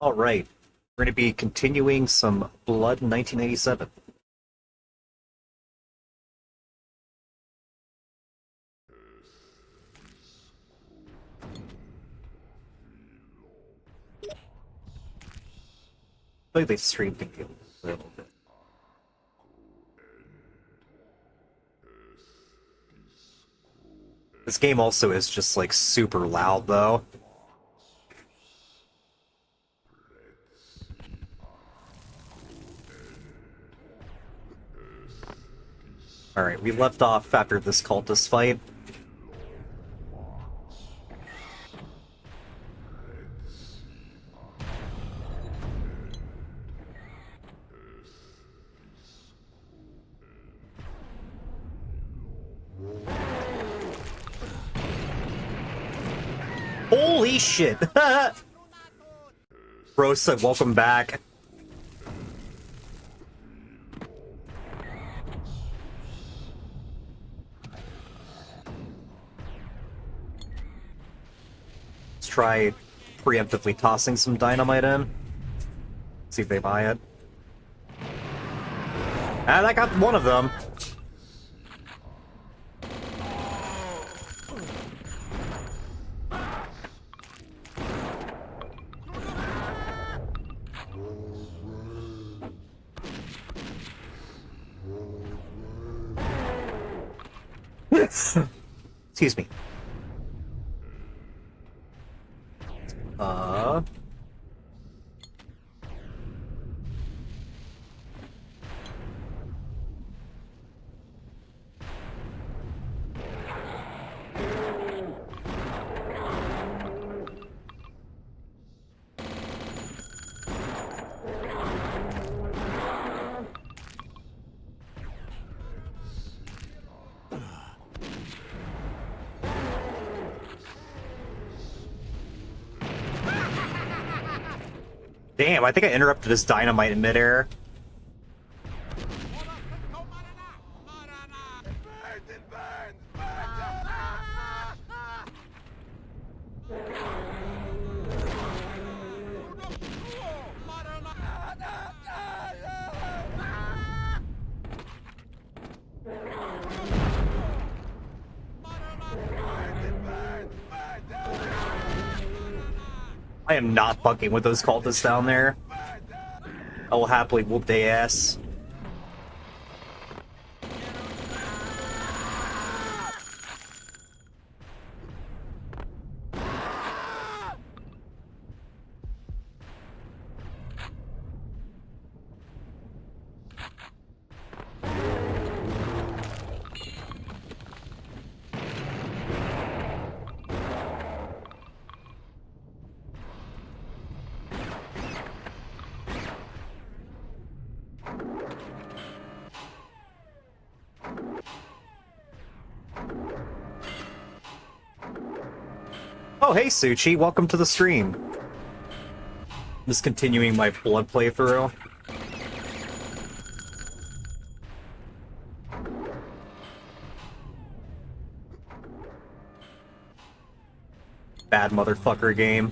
All right, we're going to be continuing some Blood 1987. I think they streamed the game a little bit. This game also is just like super loud though. All right, we left off after this cultist fight. Holy shit! Bro said, "Welcome back." Let's try preemptively tossing some dynamite in. See if they buy it. Ah, that got one of them. Excuse me. Uh... Damn, I think I interrupted his dynamite in midair. I am not fucking with those cultists down there. I will happily whoop their ass. Oh, hey, Suchi, welcome to the stream. Just continuing my blood playthrough. Bad motherfucker game.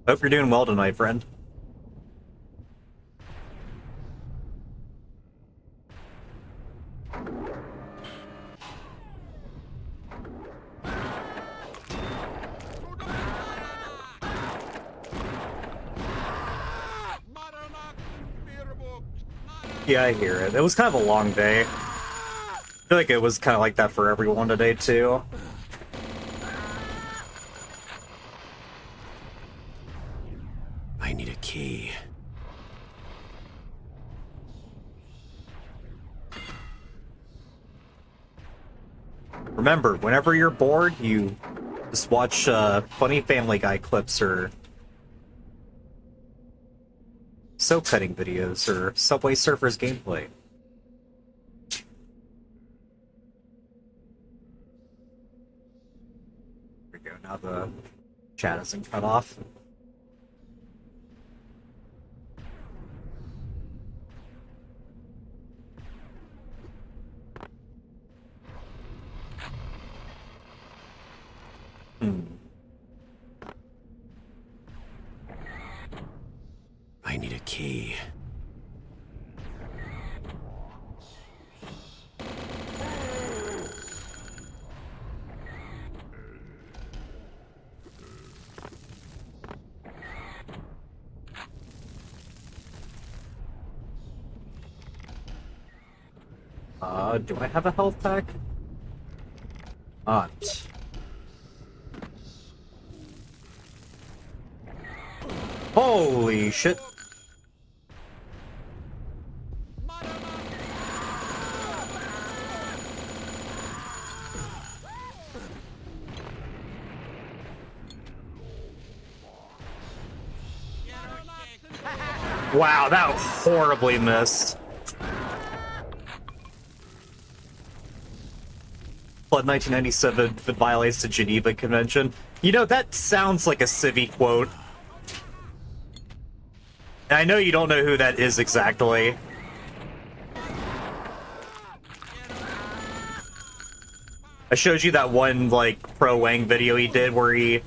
Hope you're doing well tonight, friend. Yeah, I hear it. It was kind of a long day. I feel like it was kind of like that for everyone today, too. I need a key. Remember, whenever you're bored, you just watch funny Family Guy clips or soap cutting videos or Subway Surfers gameplay. There we go, now the chat isn't cut off. key. Do I have a health pack? Not. Holy shit. Wow, that horribly missed. Blood 1997 violates the Geneva Convention. You know, that sounds like a Civi quote. And I know you don't know who that is exactly. I showed you that one, like, Pro Wang video he did where he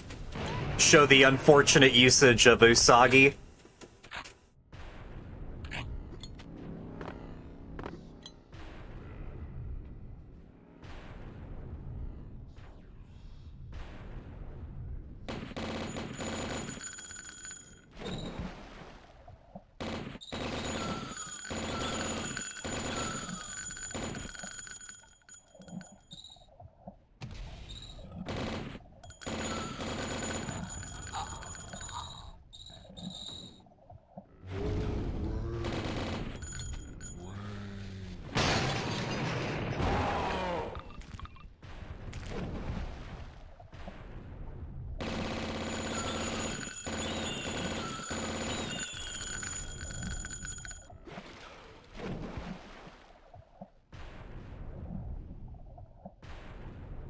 showed the unfortunate usage of Usagi.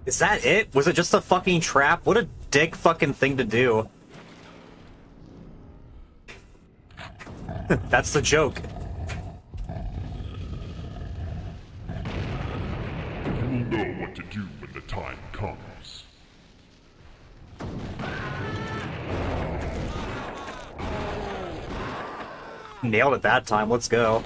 Is that it? Was it just a fucking trap? What a dick fucking thing to do. That's the joke. You will know what to do when the time comes. Nailed it that time, let's go.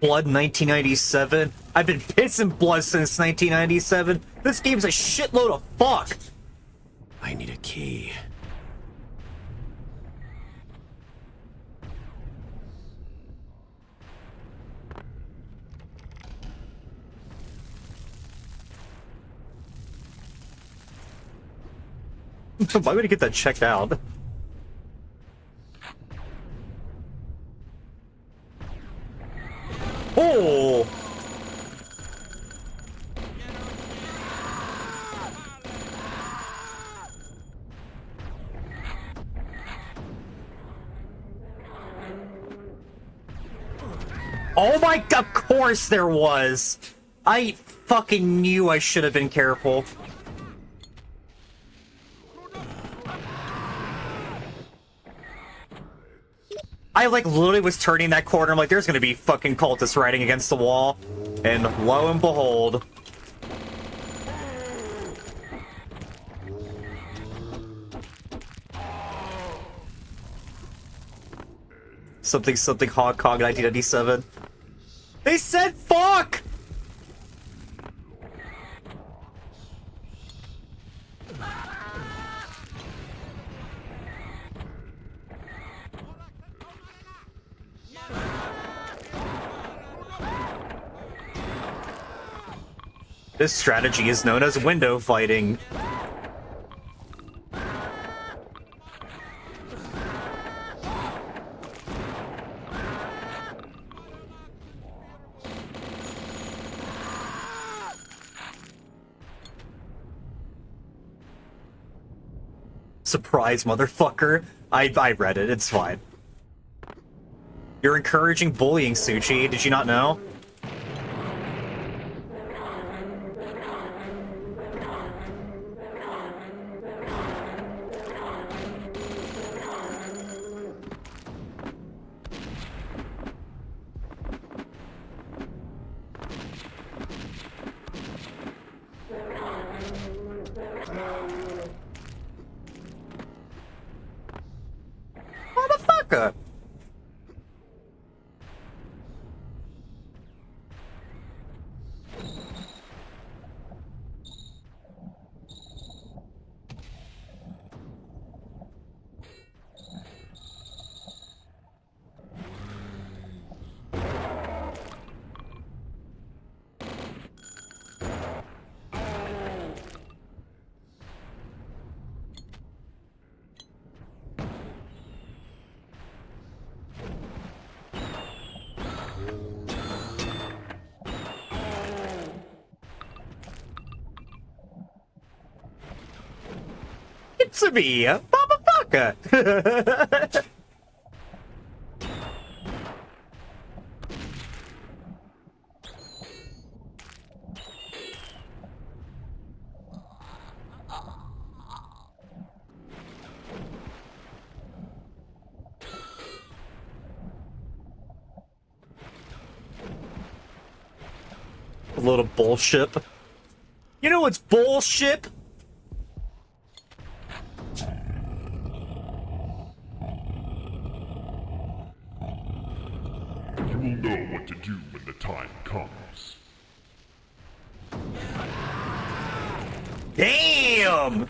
Blood 1997? I've been pissing blood since 1997. This game's a shitload of fuck. I need a key. Why would I get that checked out? Oh! Oh my, of course there was! I fucking knew I should have been careful. I, like, literally was turning that corner. I'm like, there's gonna be fucking cultists riding against the wall. And lo and behold. Something Hong Kong 1997. They said fuck! This strategy is known as window fighting. Surprise, motherfucker. I read it, it's fine. You're encouraging bullying, Suchi. Did you not know? Motherfucker! It's me, motherfucker! A little bullshit. You know what's bullshit? You will know what to do when the time comes. Damn!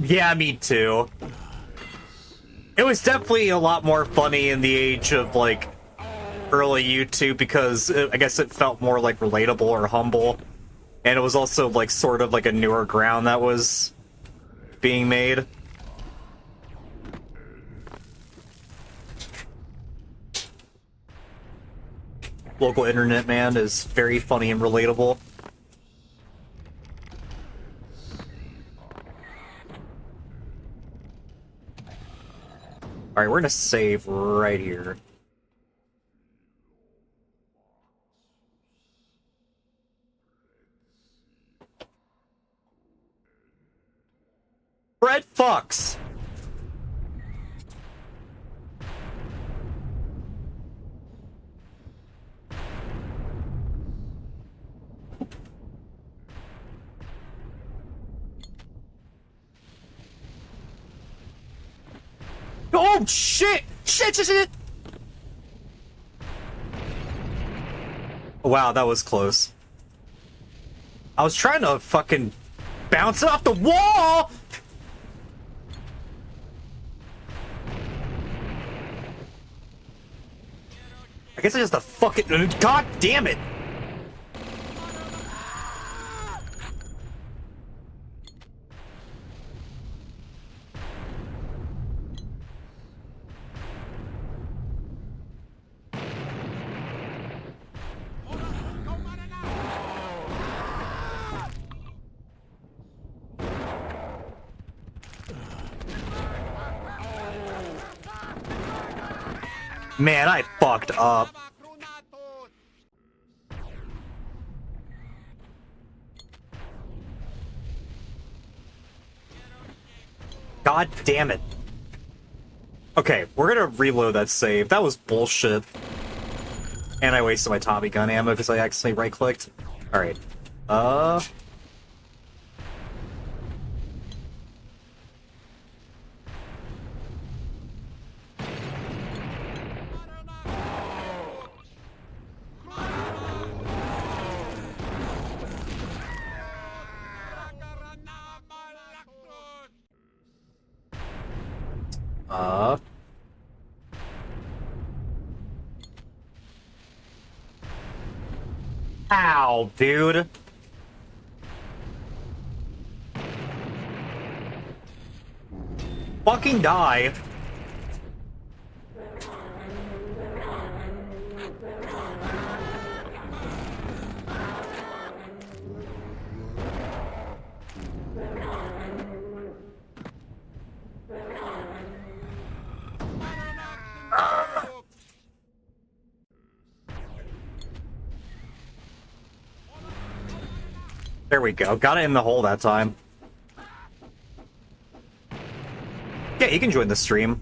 Yeah, me too. It was definitely a lot more funny in the age of, like, early YouTube because I guess it felt more, like, relatable or humble. And it was also, like, sort of like a newer ground that was being made. Local internet man is very funny and relatable. Alright, we're gonna save right here. Fred Fox! Oh shit! Shit! Wow, that was close. I was trying to fucking bounce it off the wall! I guess I just a fucking... God damn it! Man, I fucked up. God damn it. Okay, we're gonna reload that save. That was bullshit. And I wasted my Tommy gun ammo because I accidentally right-clicked. Alright. Ow, dude. Fucking die. There we go. Got it in the hole that time. Yeah, you can join the stream.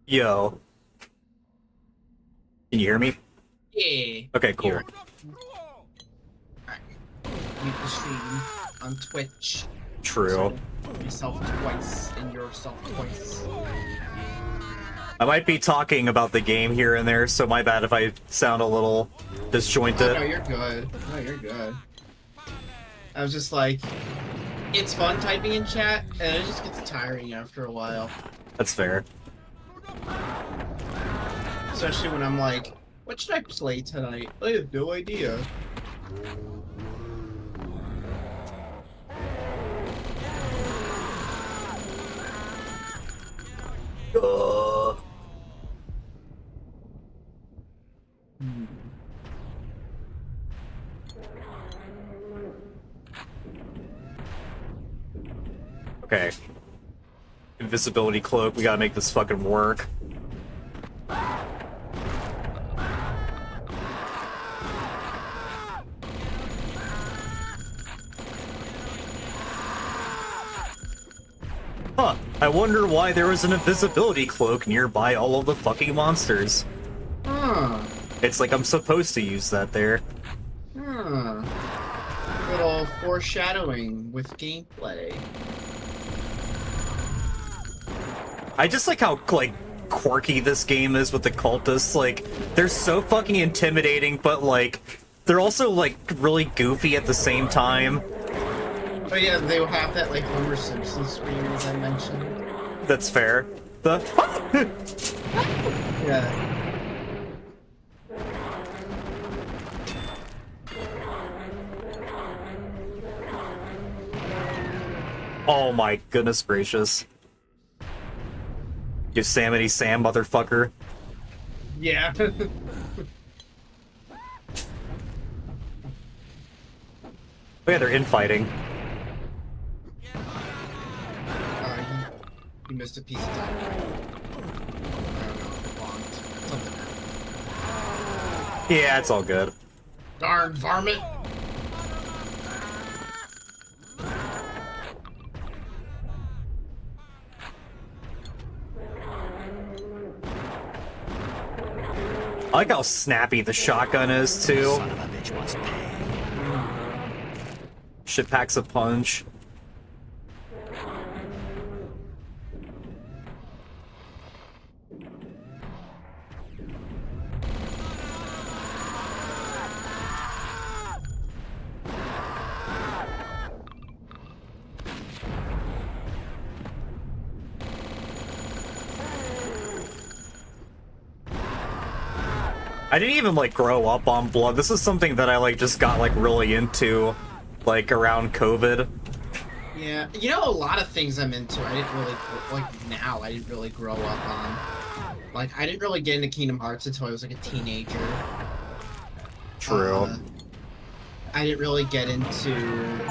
Yo. Can you hear me? Yeah. Okay, cool. Here. Alright. Mute the stream on Twitch. True. So, yourself twice and yourself twice. I might be talking about the game here and there, so my bad if I sound a little disjointed. Oh, no, you're good. No, you're good. I was just like, it's fun typing in chat, and it just gets tiring after a while. That's fair. Especially when I'm like, what should I play tonight? I have no idea. Okay. Invisibility cloak, we gotta make this fucking work. Huh, I wonder why there was an invisibility cloak nearby all of the fucking monsters. Huh. It's like I'm supposed to use that there. Huh. Good old foreshadowing with gameplay. I just like how, like, quirky this game is with the cultists. Like, they're so fucking intimidating, but, like, they're also, like, really goofy at the same time. Oh yeah, they will have that like Homer Simpson scream as I mentioned. That's fair. The... Yeah. Oh my goodness gracious. Yosemite Sam, motherfucker. Yeah. Oh yeah, they're infighting. You missed a piece of dynamite. I don't know if it bombed. Something happened. Yeah, it's all good. Darn varmint! I like how snappy the shotgun is, too. Son of a bitch wants to pay. Shit packs a punch. I didn't even, like, grow up on Blood. This is something that I, like, just got, like, really into, like, around COVID. Yeah, you know, a lot of things I'm into, I didn't really, like, now, I didn't really grow up on. Like, I didn't really get into Kingdom Hearts until I was, like, a teenager. True. I didn't really get into,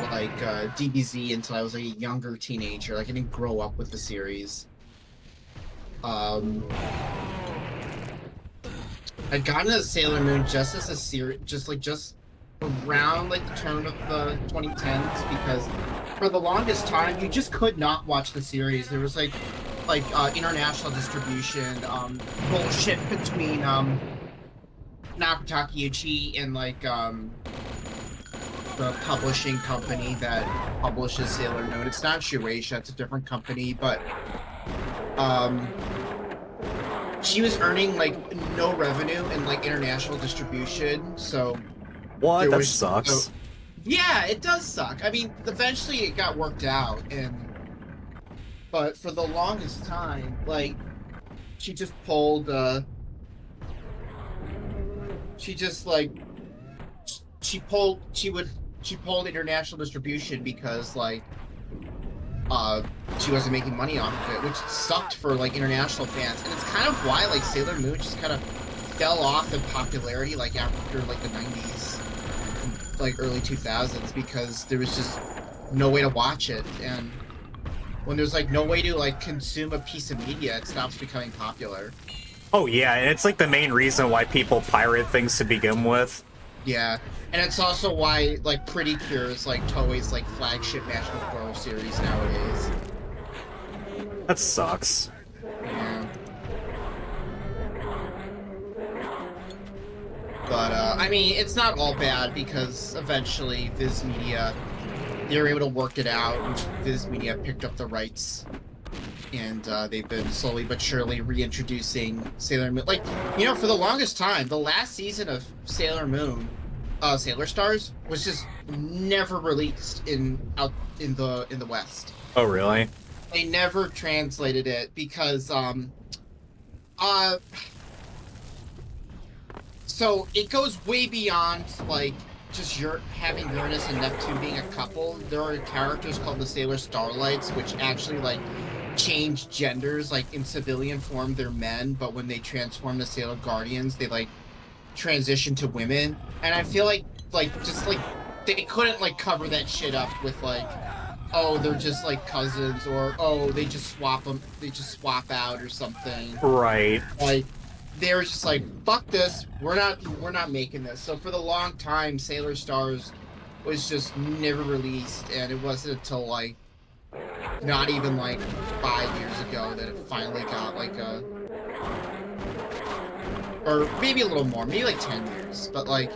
like, DBZ until I was, like, a younger teenager. Like, I didn't grow up with the series. I got into Sailor Moon just as a series, just around like the turn of the 2010s, because for the longest time you just could not watch the series. There was like international distribution bullshit between Naoko Takeuchi and like the publishing company that publishes Sailor Moon. It's not Shueisha, it's a different company, but she was earning like no revenue in like international distribution, so What? That was- sucks. so- yeah, it does suck. I mean, eventually it got worked out, but for the longest time, like, she just pulled she pulled international distribution because like she wasn't making money off of it, which sucked for like international fans. And it's kind of why like Sailor Moon just kind of fell off in popularity like after like the 90s, like early 2000s, because there was just no way to watch it. And when there's like no way to like consume a piece of media, it stops becoming popular. Oh yeah, and it's like the main reason why people pirate things to begin with. Yeah, and it's also why like Pretty Cure is like Toei's like flagship National Girl series nowadays. That sucks. Yeah. But I mean, it's not all bad because eventually Viz Media, they were able to work it out, and Viz Media picked up the rights, and they've been slowly but surely reintroducing Sailor Moon. Like, you know, for the longest time, the last season of Sailor Moon, Sailor Stars, was just never released in the West. Oh really? They never translated it because so it goes way beyond like just having Uranus and Neptune being a couple. There are characters called the Sailor Starlights, which actually like change genders. Like in civilian form, they're men, but when they transform to Sailor Guardians, they like transition to women. And I feel like just like they couldn't like cover that shit up with like, oh, they're just like cousins, or oh, they just swap out or something. Right. Like they were just like, fuck this, we're not making this. So for the long time, Sailor Stars was just never released, and it wasn't until like not even like 5 years ago that it finally got like a, or maybe a little more, maybe like 10 years, but like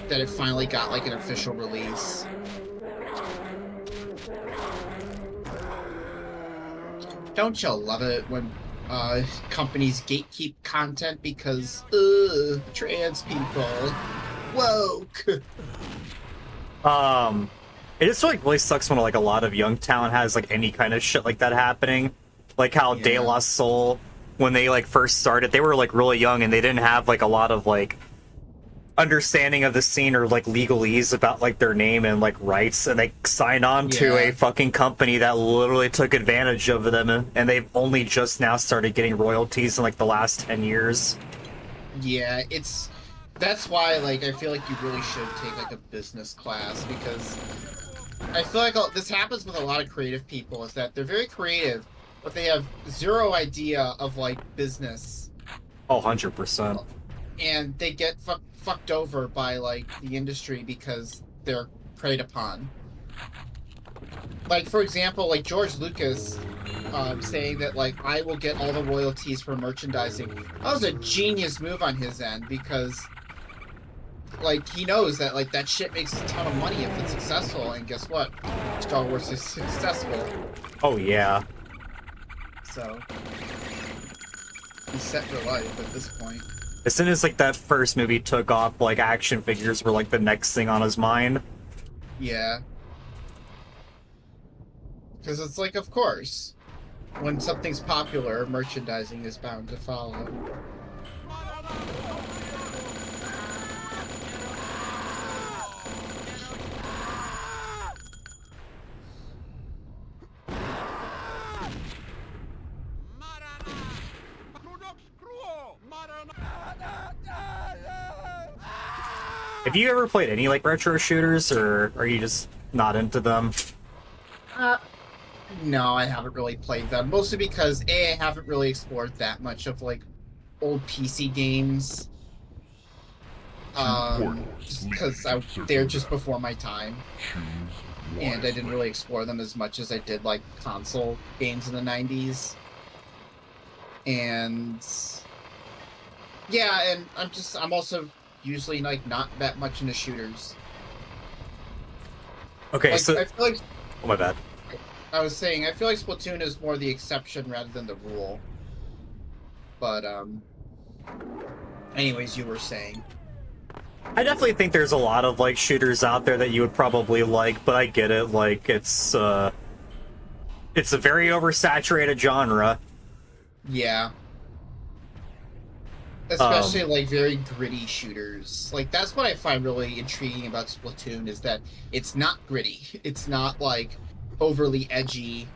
that it finally got like an official release. Don't you love it when companies gatekeep content because trans people woke? It just like really sucks when like a lot of young talent has like any kind of shit like that happening. Like how Yeah. De La Soul, when they like first started, they were like really young and they didn't have like a lot of like understanding of the scene or like legalese about like their name and like rights, and they signed on to Yeah. a fucking company that literally took advantage of them, and they've only just now started getting royalties in like the last 10 years. Yeah, that's why like I feel like you really should take like a business class, because I feel like this happens with a lot of creative people, is that they're very creative, but they have zero idea of like business, Oh, 100%. and they get fucked over by like the industry because they're preyed upon. Like for example, like George Lucas saying that like I will get all the royalties for merchandising. That was a genius move on his end, because like he knows that like that shit makes a ton of money if it's successful, and guess what? Star Wars is successful, Oh yeah. so he's set for life at this point. As soon as like that first movie took off, like action figures were like the next thing on his mind. Yeah. Because it's like, of course, when something's popular, merchandising is bound to follow. Have you ever played any like retro shooters, or are you just not into them? No, I haven't really played them. Mostly because I haven't really explored that much of like old PC games. Just because they're just before my time, Choose and I didn't wisely. really explore them as much as I did like console games in the 90s. And yeah, and I'm also usually like not that much into shooters. Okay, Like, so I feel like oh my bad. I was saying, I feel like Splatoon is more the exception rather than the rule. But anyways, you were saying. I definitely think there's a lot of like shooters out there that you would probably like, but I get it. Like it's a very oversaturated genre. Yeah. Especially like very gritty shooters. Like that's what I find really intriguing about Splatoon, is that it's not gritty. It's not like overly edgy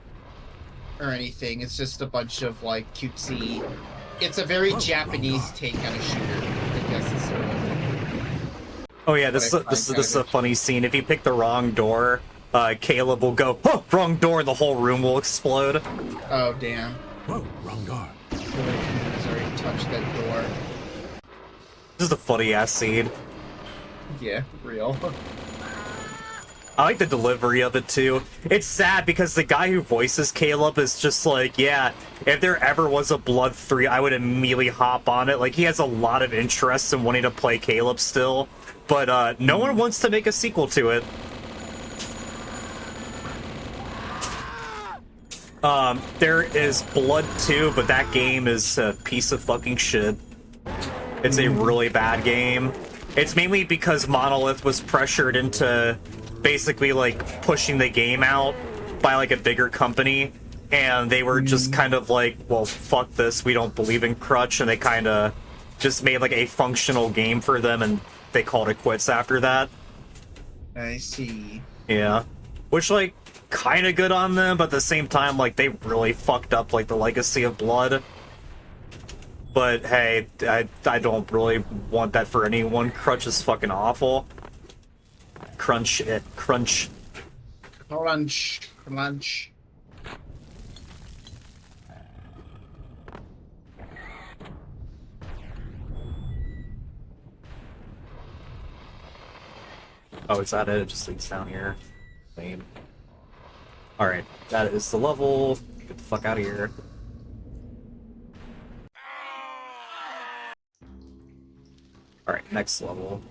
or anything. It's just a bunch of like cutesy. It's a very Japanese take on a shooter. I guess is sort of. Oh yeah, this is a funny scene. If you pick the wrong door, Caleb will go, "Oh, wrong door," and the whole room will explode. Oh damn! Whoa, wrong door. I feel like he has already touched that door. This is a funny ass scene. Yeah, real. I like the delivery of it too. It's sad because the guy who voices Caleb is just like, yeah, if there ever was a Blood 3, I would immediately hop on it. Like, he has a lot of interest in wanting to play Caleb still, but no one wants to make a sequel to it. There is Blood 2, but that game is a piece of fucking shit. It's a really bad game. It's mainly because Monolith was pressured into basically like pushing the game out by like a bigger company, and they were just kind of like, well, fuck this, we don't believe in Crutch, and they kind of just made like a functional game for them, and they called it quits after that. I see. Yeah, which like kind of good on them, but at the same time, like, they really fucked up like the legacy of Blood. But hey, I don't really want that for anyone. Crunch is fucking awful. Crunch it. Crunch. Crunch. Crunch. Oh, is that it? It just leads down here. Lame. Alright, that is the level. Get the fuck out of here. Alright, next level.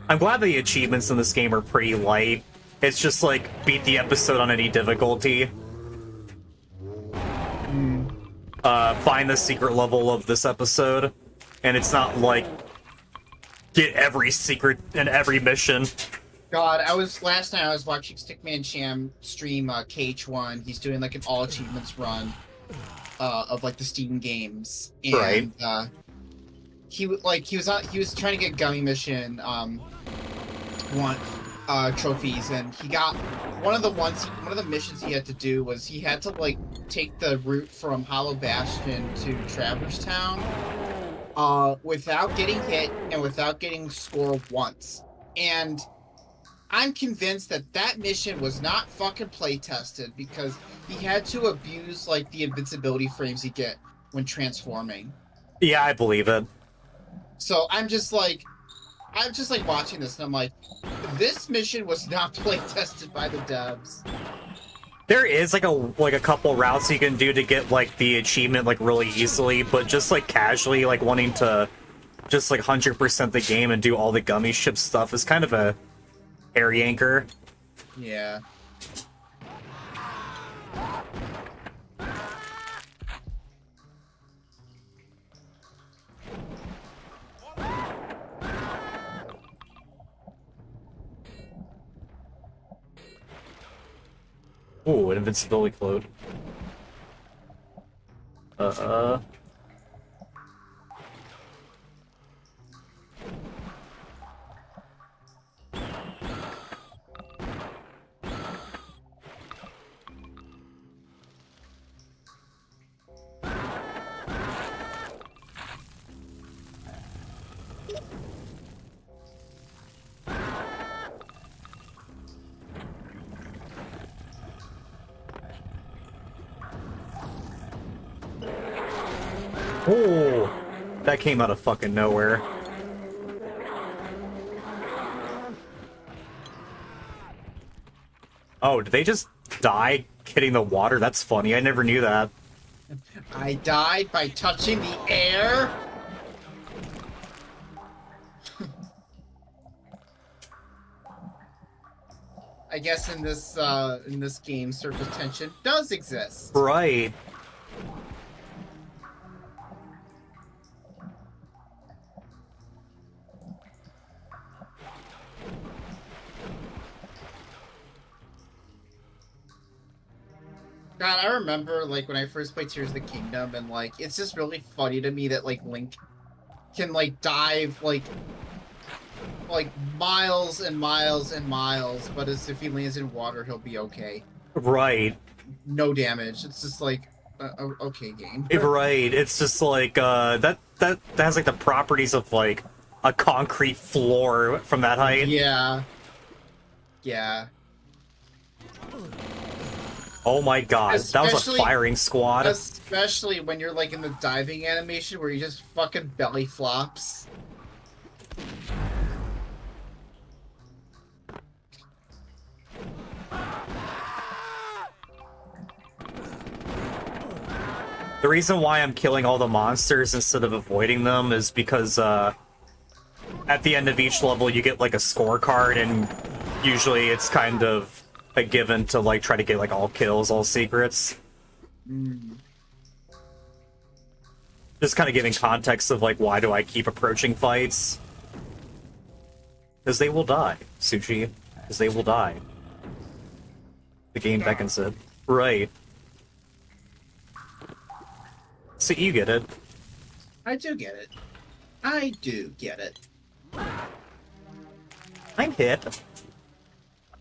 I'm glad the achievements in this game are pretty light. It's just like, beat the episode on any difficulty. Find the secret level of this episode. And it's not like, get every secret in every mission. God, last night I was watching Stickman Sham stream KH1. He's doing like an all achievements run of like the Steam games. And Right. He was trying to get Gummy Mission trophies, and he got one of the missions he had to do was he had to like take the route from Hollow Bastion to Traverse Town without getting hit and without getting score once. And I'm convinced that mission was not fucking play tested, because he had to abuse like the invincibility frames you get when transforming. Yeah, I believe it. So I'm just like watching this and I'm like, this mission was not play tested by the devs. There is like a couple routes you can do to get like the achievement like really easily, but just like casually like wanting to just like 100% the game and do all the gummy ship stuff is kind of a hairy anchor. Yeah. Ooh, an invincibility cloak. Oh, that came out of fucking nowhere. Oh, did they just die hitting the water? That's funny. I never knew that. I died by touching the air. I guess in this game, surface tension does exist. Right. God, I remember like when I first played Tears of the Kingdom, and like it's just really funny to me that like Link can like dive like miles and miles and miles, but as if he lands in water, he'll be okay. Right. No damage. It's just like okay game. Right. It's just like that has like the properties of like a concrete floor from that height. Yeah. Yeah. Oh my god, that was a Especially- firing squad. Especially when you're like in the diving animation where you just fucking belly flops. The reason why I'm killing all the monsters instead of avoiding them is because at the end of each level you get like a scorecard, and usually it's kind of a given to like try to get like all kills, all secrets. Just kind of giving context of like why do I keep approaching fights? Because they will die, Sushi. Because they will die. The game beckons it. Right. So you get it. I do get it. I do get it. I'm Hip.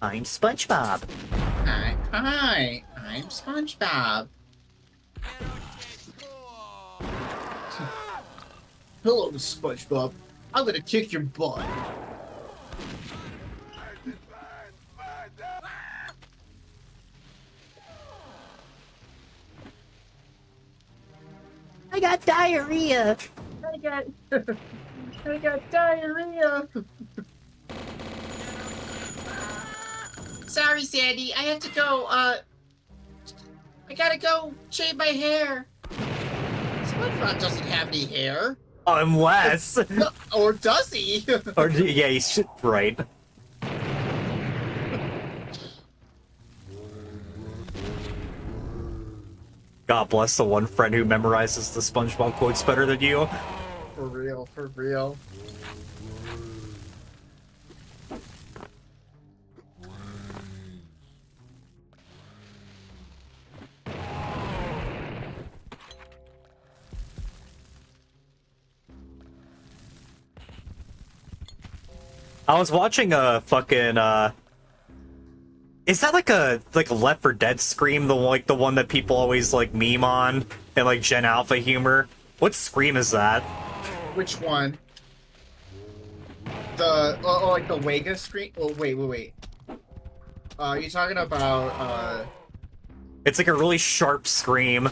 I'm SpongeBob. Hi, I'm SpongeBob. Hello, SpongeBob. I'm gonna kick your butt. I got diarrhea. I got diarrhea. Sorry, Sandy. I have to go. I gotta go shave my hair. SpongeBob doesn't have any hair. Unless... Or does he? or, yeah, he's right. God bless the one friend who memorizes the SpongeBob quotes better than you. For real, for real. I was watching a fucking is that like a Left 4 Dead Scream, the one that people always like meme on and like Gen Alpha humor? What Scream is that? Which one? The like the Wega screen? Oh wait. You talking about It's like a really sharp scream.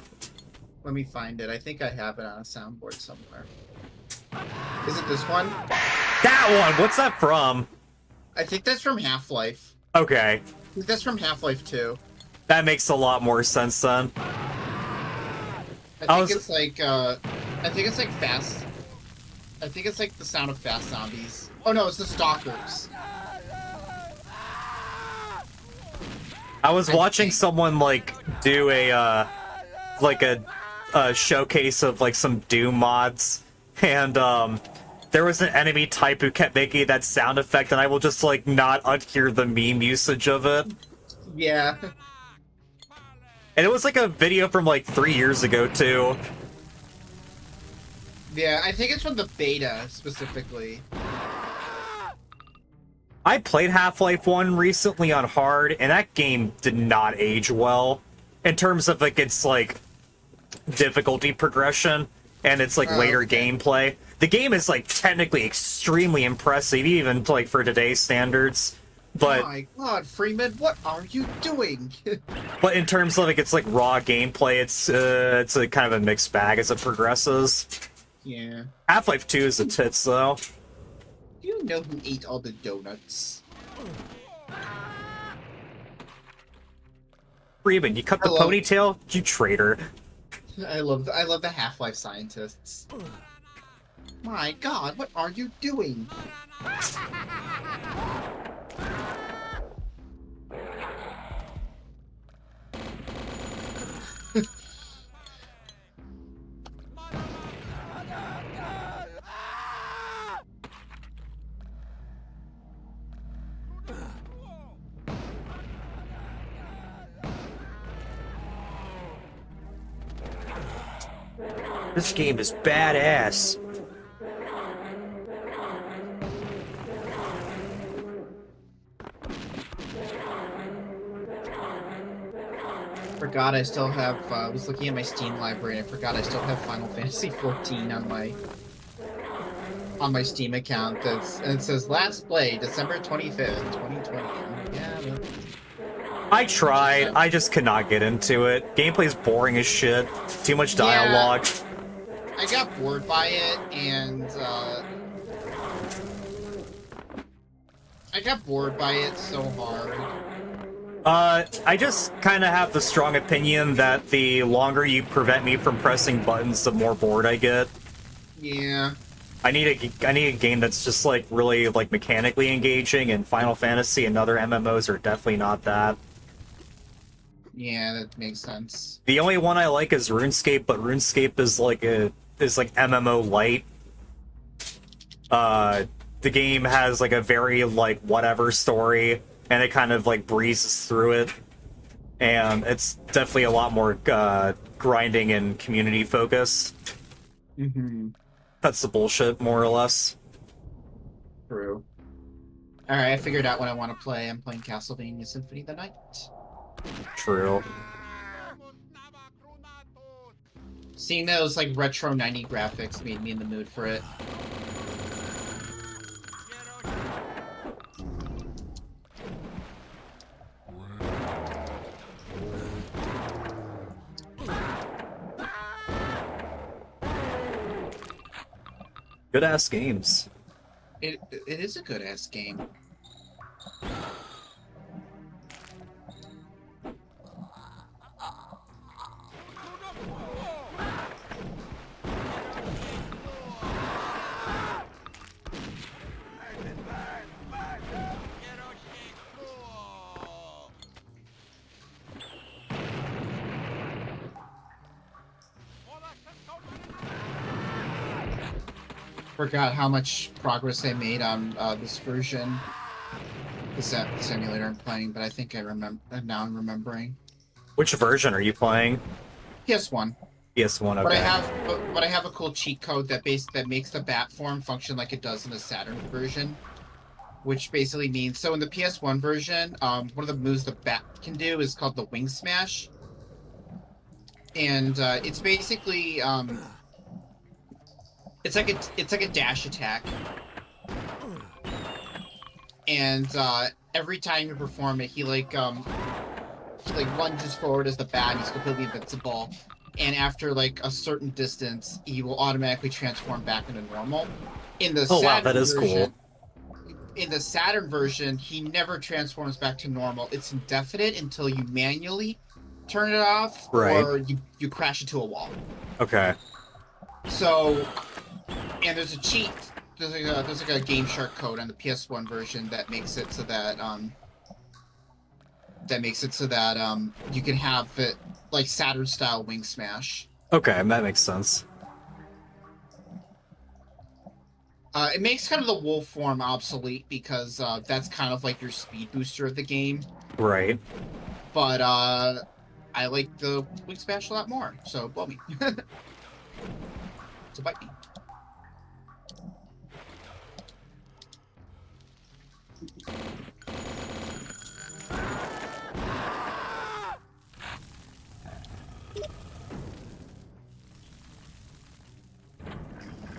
let me find it. I think I have it on a soundboard somewhere. Is it this one? That one! What's that from? I think that's from Half-Life. Okay. I think that's from Half-Life 2. That makes a lot more sense then. I think it's like fast. I think it's like the sound of fast zombies. Oh no, it's the stalkers. I was watching someone like do a showcase of like some Doom mods, and there was an enemy type who kept making that sound effect, and I will just like not unhear the meme usage of it. Yeah. And it was like a video from like 3 years ago too. Yeah, I think it's from the beta specifically. I played Half-Life 1 recently on hard, and that game did not age well in terms of like its like difficulty progression and its like later okay. gameplay. The game is like technically extremely impressive, even like for today's standards. But Oh my god, Freeman, what are you doing? but in terms of like its like raw gameplay, it's a kind of a mixed bag as it progresses. Yeah. Half-Life 2 is the tits though. Do you know who ate all the donuts? Freeman, you cut the Hello. ponytail? You traitor. I love the Half-Life scientists. My god, what are you doing? This game is badass. Forgot I still have. I was looking at my Steam library and I forgot I still have Final Fantasy 14 on my Steam account. And it says last play December 25th, 2020. Yeah. Well, I tried. I just could not get into it. Gameplay's boring as shit. Too much dialogue. I got bored by it, and I got bored by it so hard. I just kind of have the strong opinion that the longer you prevent me from pressing buttons, the more bored I get. Yeah. I need a game that's just like really like mechanically engaging, and Final Fantasy and other MMOs are definitely not that. Yeah, that makes sense. The only one I like is RuneScape, but RuneScape is like MMO light. The game has like a very like whatever story, and it kind of like breezes through it, and it's definitely a lot more grinding and community focused. Mm-hmm. That's the bullshit, more or less. True. Alright, I figured out what I want to play. I'm playing Castlevania Symphony of the Night. True. Seeing those like retro 90 graphics made me in the mood for it. Good ass games. It is a good ass game. Forgot how much progress I made on this version. The simulator I'm playing, but I think I remember. Now I'm remembering. Which version are you playing? PS1. PS1, okay. But I have a cool cheat code that makes the bat form function like it does in the Saturn version. Which basically means, so in the PS1 version, one of the moves the bat can do is called the Wing Smash. And it's basically it's like a dash attack. And every time you perform it, he lunges forward as the bat, and he's completely invincible. And after like a certain distance, he will automatically transform back into normal. In the wow, that is cool. In the Saturn version, he never transforms back to normal. It's indefinite until you manually turn it off, right, or you crash into a wall. Okay. So, and there's a cheat. There's like a Game Shark code on the PS1 version that makes it so that you can have it like Saturn style Wing Smash. Okay, that makes sense. It makes kind of the wolf form obsolete because that's kind of like your speed booster of the game. Right. But I like the Wing Smash a lot more, so blow me. So bite me.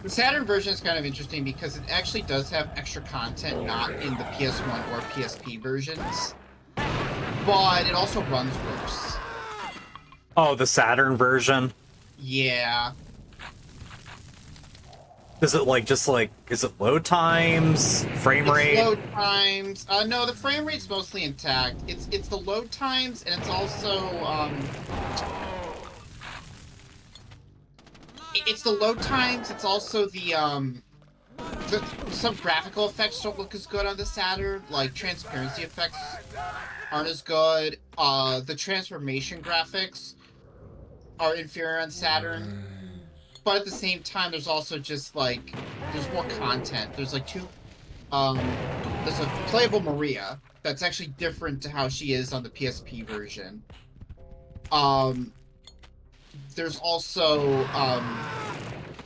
The Saturn version is kind of interesting because it actually does have extra content not in the PS1 or PSP versions, but it also runs worse. Oh, the Saturn version? Yeah. Is it is it load times, frame rate? It's load times. No, the frame rate's mostly intact. It's the load times, and it's also it's the load times. It's also some graphical effects don't look as good on the Saturn. Like transparency effects aren't as good. The transformation graphics are inferior on Saturn. But at the same time, there's also just like there's more content. There's like there's a playable Maria that's actually different to how she is on the PSP version. There's also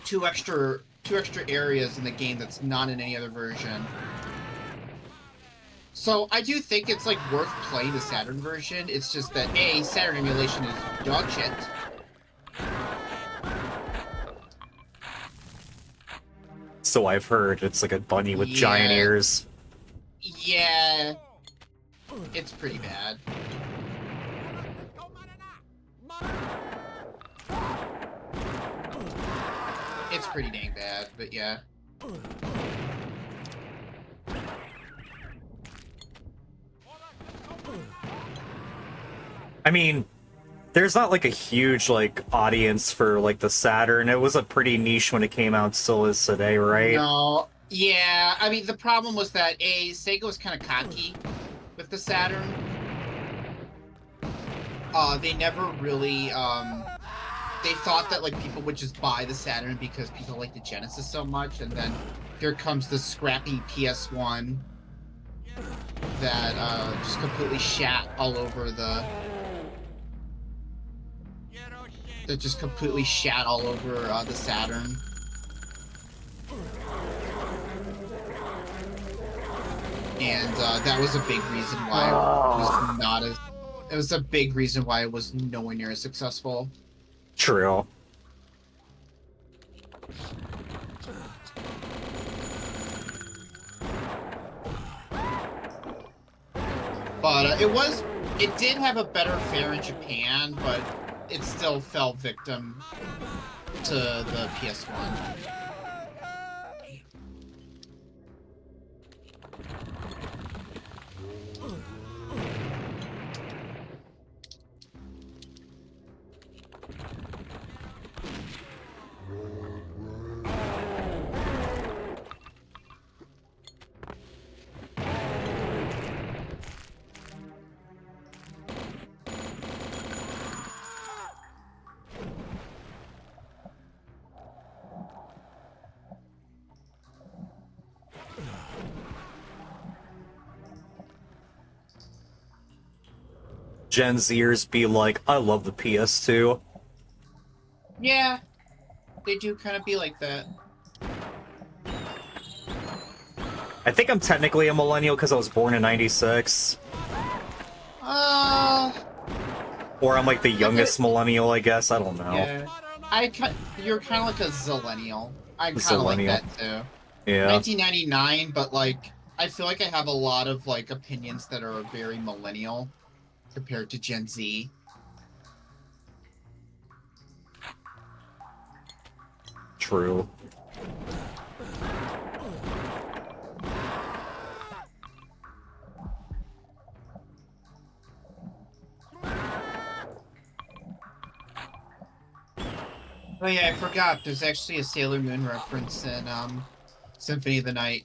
two extra areas in the game that's not in any other version. So I do think it's like worth playing the Saturn version. It's just that Saturn emulation is dog shit. So I've heard. It's like a bunny with giant Yeah. ears. Yeah, it's pretty bad. It's pretty dang bad, but yeah. I mean, there's not like a huge like audience for like the Saturn. It was a pretty niche when it came out, still is today, right? No, yeah. I mean, the problem was that Sega was kind of cocky with the Saturn. They never really they thought that like people would just buy the Saturn because people like the Genesis so much, and then here comes the scrappy PS1 that just completely shat all over the. That just completely shat all over the Saturn. And that was a big reason why it was not as. It was a big reason why it was nowhere near as successful. True. But it did have a better fare in Japan, but it still fell victim to the PS1. Gen Zers be like, I love the PS2. Yeah, they do kind of be like that. I think I'm technically a millennial because I was born in '96. Or I'm like the youngest millennial, I guess. I don't know. Yeah. You're kind of like a zillennial. I'm kind of like Zillennial. that too. Yeah. 1999, but like I feel like I have a lot of like opinions that are very millennial compared to Gen Z. True. Oh yeah, I forgot. There's actually a Sailor Moon reference in Symphony of the Night.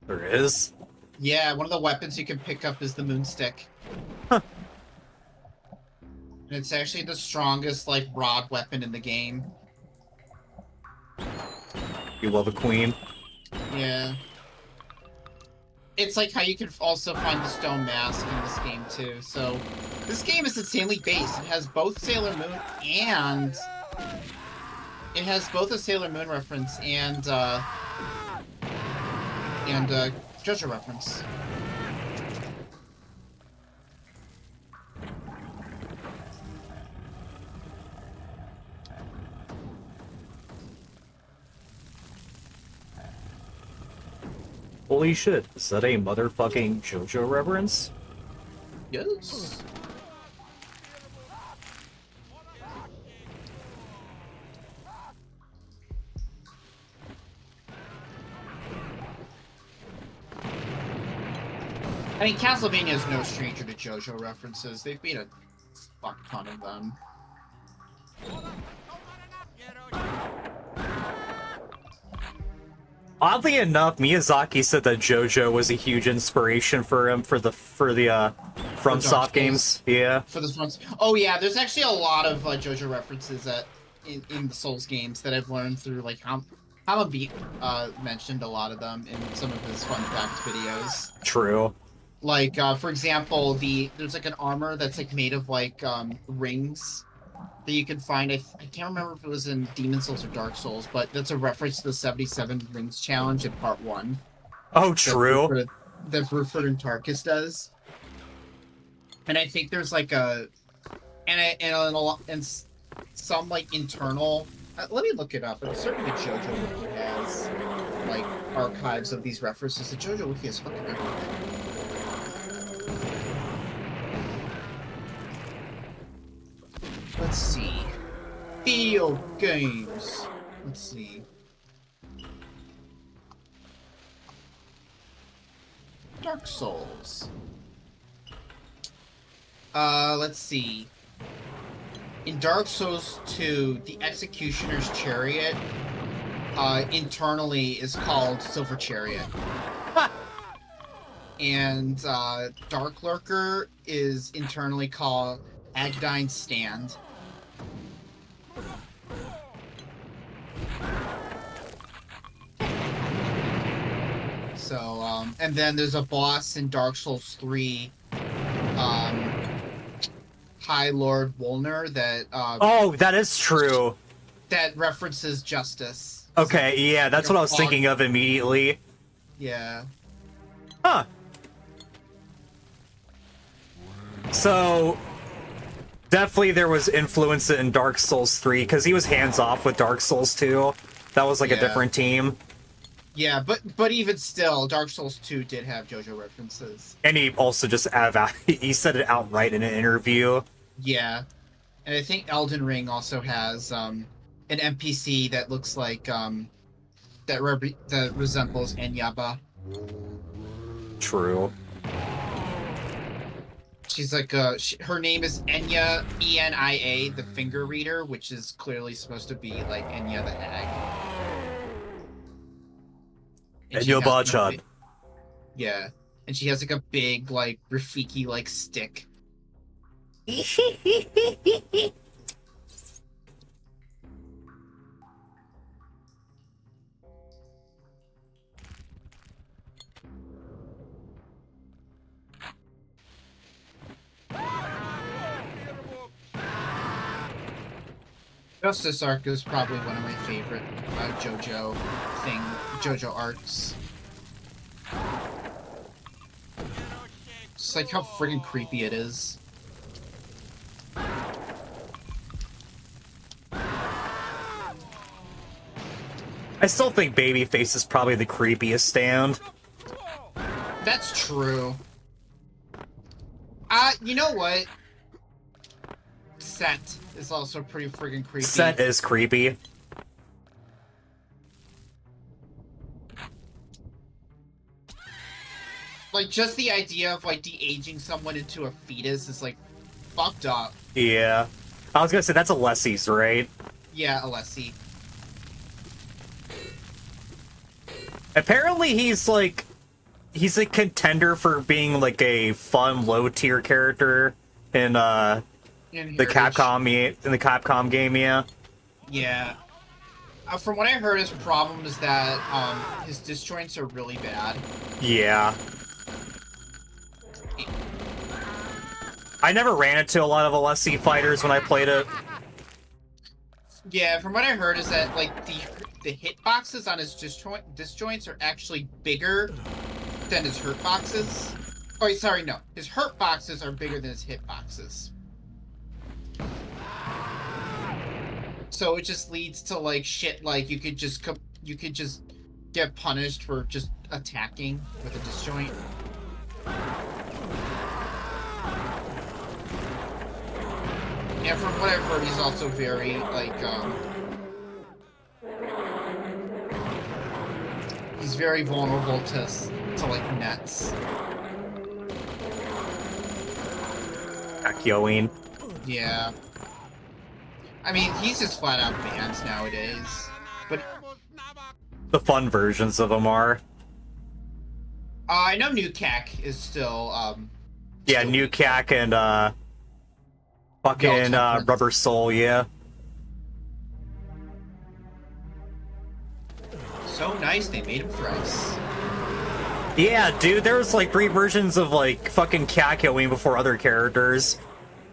There is. Yeah, one of the weapons you can pick up is the Moonstick. Huh. And it's actually the strongest like rod weapon in the game. You love a queen. Yeah. It's like how you can also find the stone mask in this game too. So this game is insanely based. It has both Sailor Moon and it has both a Sailor Moon reference and JoJo reference. Holy shit, is that a motherfucking JoJo reference? Yes. I mean, Castlevania is no stranger to JoJo references. They've made a fuck ton of them. Oddly enough, Miyazaki said that JoJo was a huge inspiration for him for the FromSoft games. Yeah. For this one, oh yeah, there's actually a lot of JoJo references in the Souls games that I've learned through like Hamabeat mentioned a lot of them in some of his fun fact videos. True. Like for example, there's like an armor that's like made of like rings that you can find. I can't remember if it was in Demon Souls or Dark Souls, but that's a reference to the 77 Rings challenge in part 1. Oh, true. that Bruford and Tarkus does. And I think there's like a some like internal. Let me look it up. I'm certain the JoJo Wiki has like archives of these references. The JoJo Wiki is fucking everything. Let's see. Video games. Let's see. Dark Souls. Let's see. In Dark Souls 2, the Executioner's Chariot, internally is called Silver Chariot. And, Dark Lurker is internally called Agdine's Stand. So, and then there's a boss in Dark Souls 3, High Lord Wolner that, Oh, that is true. that references justice. Okay, yeah, that's what I was thinking of immediately. Yeah. Huh. So, definitely there was influence in Dark Souls 3, because he was hands-off with Dark Souls 2. That was like a Yeah. different team. Yeah, but even still, Dark Souls 2 did have JoJo references. And he also just he said it outright in an interview. Yeah. And I think Elden Ring also has an NPC that looks like that resembles Enyaba. True. She's like her name is Enya, Enia, the finger reader, which is clearly supposed to be like Enya the hag. And she Enya has, like, a Bachan. big- Yeah. And she has like a big like Rafiki like stick. Justice Arc is probably one of my favorite JoJo arcs. Just like how friggin' creepy it is. I still think Babyface is probably the creepiest stand. That's true. You know what? Set is also pretty friggin' creepy. Set is creepy. Like, just the idea of, like, de-aging someone into a fetus is, like, fucked up. Yeah. I was gonna say, that's Alessi's, right? Yeah, Alessi. Apparently he's a contender for being like a fun low-tier character in the Capcom game, yeah. Yeah. From what I heard, his problem is that his disjoints are really bad. Yeah. I never ran into a lot of Alessi fighters when I played it. Yeah, from what I heard is that like the hitboxes on his disjoints are actually bigger than his hurt boxes. Oh, sorry, no. His hurt boxes are bigger than his hit boxes. So it just leads to like shit like you could just get punished for just attacking with a disjoint. Yeah, from what I've heard, he's also very like he's very vulnerable to like nets. Akioin. Yeah. I mean, he's just flat out banned nowadays. But The fun versions of them are. I know New Cac is still Yeah, still New Cac and fucking Temperance. Rubber Soul, yeah. so nice they made him thrice. Yeah, dude, there was like 3 versions of like fucking Kakyoin before other characters.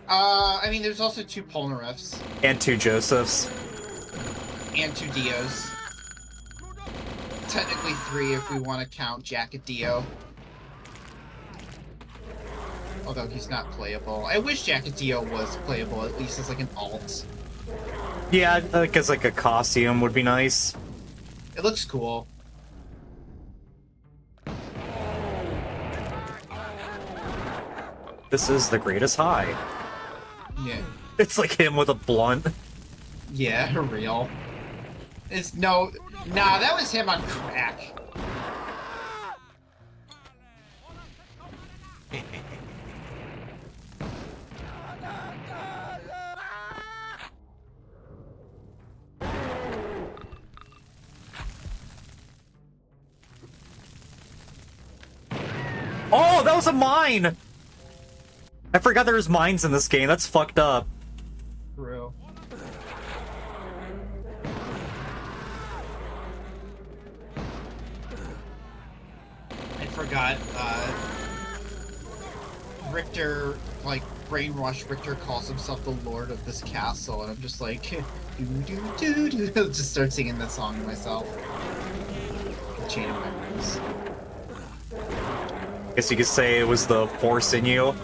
I mean, there's also 2 Polnareffs And 2 Josephs. and 2 Dios. Technically 3 if we want to count Jack and Dio. Although he's not playable. I wish Jackadio was playable, at least as like an alt. Yeah, I guess like a costume would be nice. It looks cool. This is the greatest high. Yeah. It's like him with a blunt. Yeah, real. It's no... Nah, that was him on crack. Oh, that was a mine! I forgot there was mines in this game. That's fucked up. True. I forgot, Richter, like, brainwash Richter calls himself the lord of this castle, and I'm just like, do just start singing that song to myself. Chain of memories. Guess you could say it was the force in you.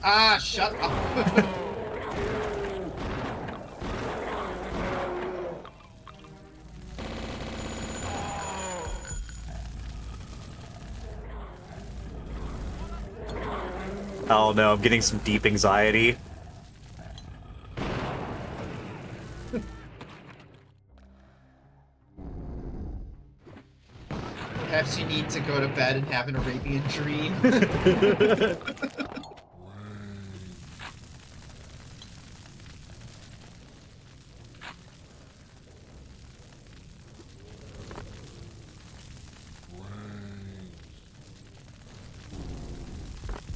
Ah, shut up. Oh no, I'm getting some deep anxiety. Perhaps you need to go to bed and have an Arabian dream.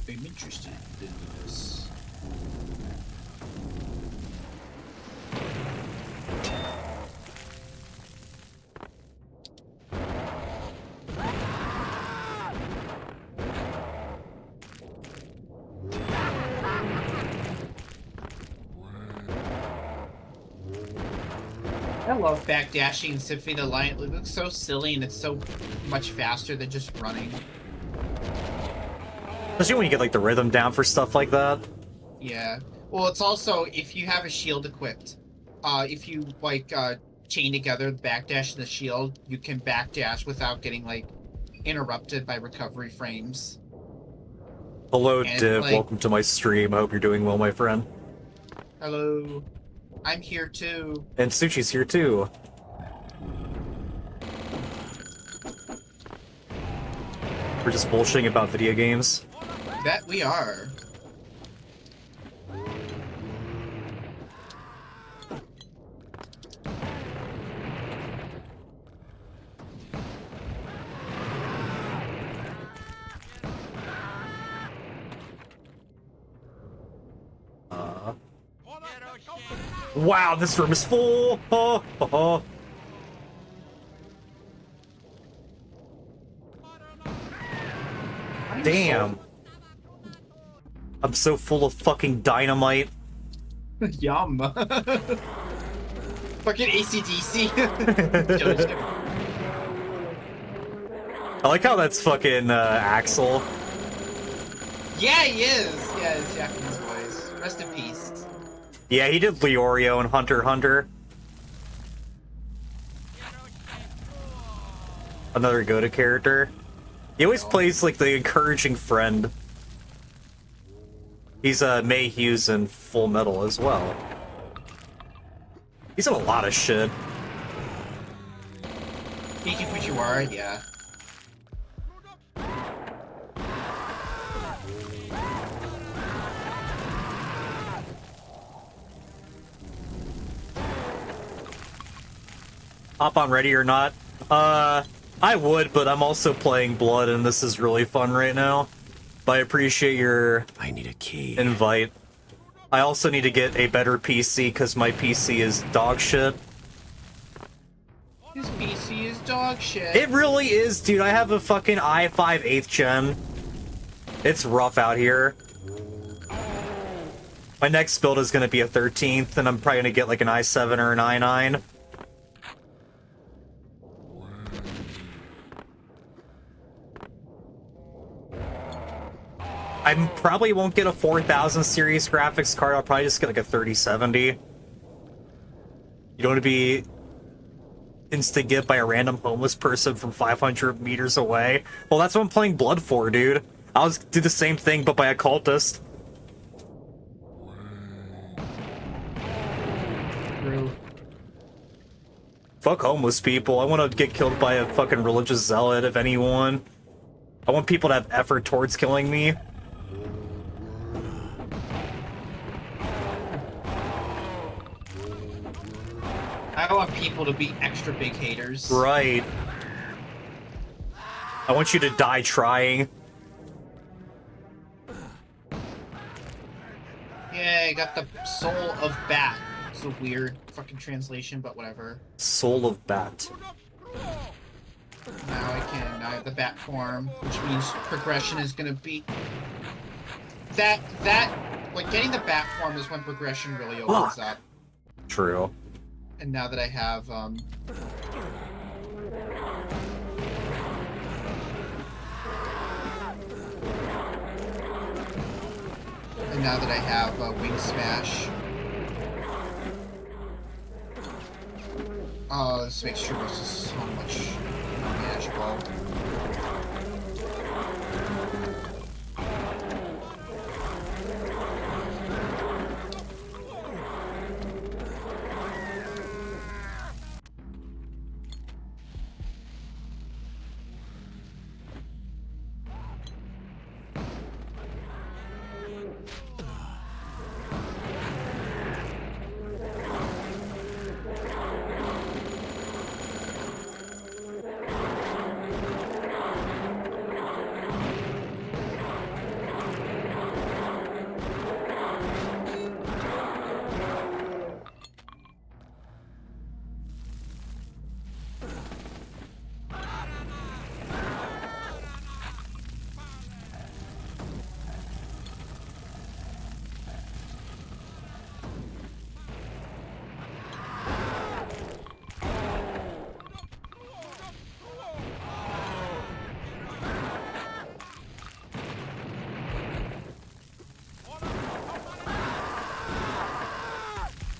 I'm interested in this. I love backdashing in Symphony of the Light. It looks so silly and it's so much faster than just running. Especially when you get like the rhythm down for stuff like that. Yeah. Well, it's also if you have a shield equipped, if you like chain together the backdash and the shield, you can backdash without getting like interrupted by recovery frames. Hello, And, Div. like- Welcome to my stream. I hope you're doing well, my friend. Hello. I'm here too. And Suchi's here too. We're just bullshitting about video games. That we are. Wow, this room is full. Oh, oh, oh. Damn. I'm so full of fucking dynamite. Yum. Fucking ACDC. I like how that's fucking Axel. Yeah, he is. Yeah, his Japanese voice. Rest in peace. Yeah, he did Leorio and Hunter x Hunter. Another Goda character. He always plays like the encouraging friend. He's May Hughes in Full Metal as well. He's in a lot of shit. Kiki Fujiwara, yeah. Hop on Ready or Not? I would, but I'm also playing Blood, and this is really fun right now. But I appreciate your I need a key. invite. I also need to get a better PC, because my PC is dog shit. His PC is dog shit. It really is, dude. I have a fucking i5 8th gen. It's rough out here. My next build is going to be a 13th, and I'm probably going to get like an i7 or an i9. I probably won't get a 4000 series graphics card. I'll probably just get like a 3070. You don't want to be instant-get by a random homeless person from 500 meters away. Well, that's what I'm playing Blood for, dude. I'll just do the same thing, but by a cultist. True. Fuck homeless people. I want to get killed by a fucking religious zealot, if anyone. I want people to have effort towards killing me. I want people to be extra big haters. Right. I want you to die trying. Yeah, I got the soul of bat. It's a weird fucking translation, but whatever. Soul of Bat. Now I have the bat form, which means progression is gonna be that like getting the bat form is when progression really opens Fuck. up. True. And now that I have Wing Smash. Oh, this makes sure this is so much more manageable.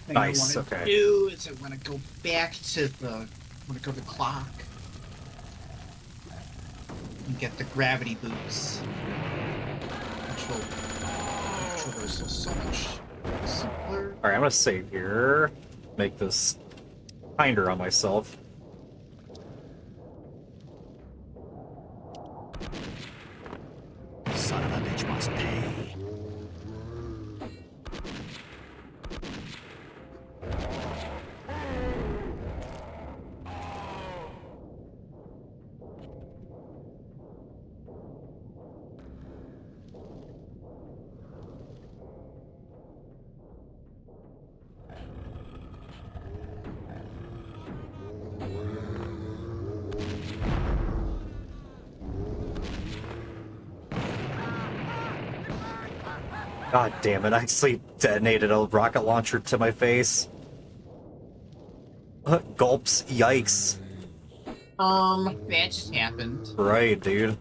Nice, What I okay. do is I want to go back to the clock and get the gravity boots, which will make traversal so much simpler. Alright, I'm gonna save here. Make this kinder on myself. Son of a bitch must pay. God damn it, I actually detonated a rocket launcher to my face. Gulps, yikes. That just happened. Right, dude.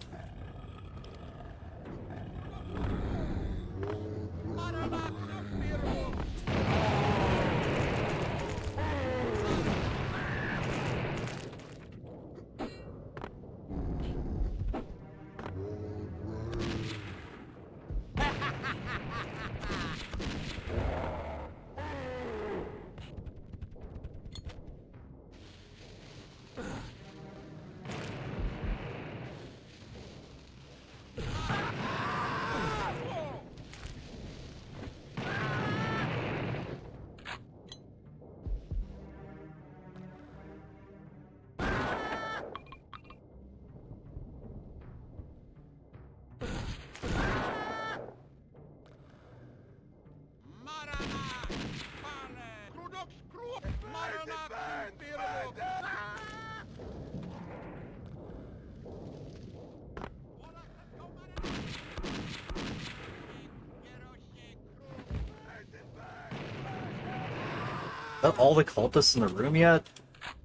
Is that all the cultists in the room yet?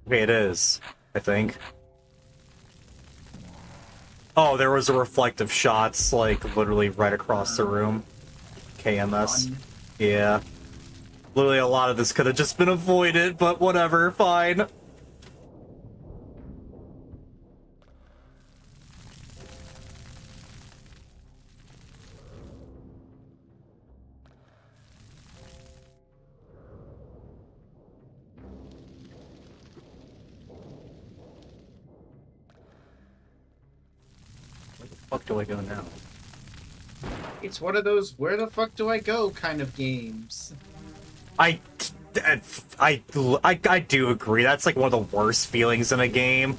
Okay, it is, I think. Oh, there was a reflective shots, like, literally right across the room. KMS. Fun. Yeah. Literally a lot of this could have just been avoided, but whatever, fine. Where the fuck do I go now? It's one of those where the fuck do I go kind of games. I do agree. That's like one of the worst feelings in a game.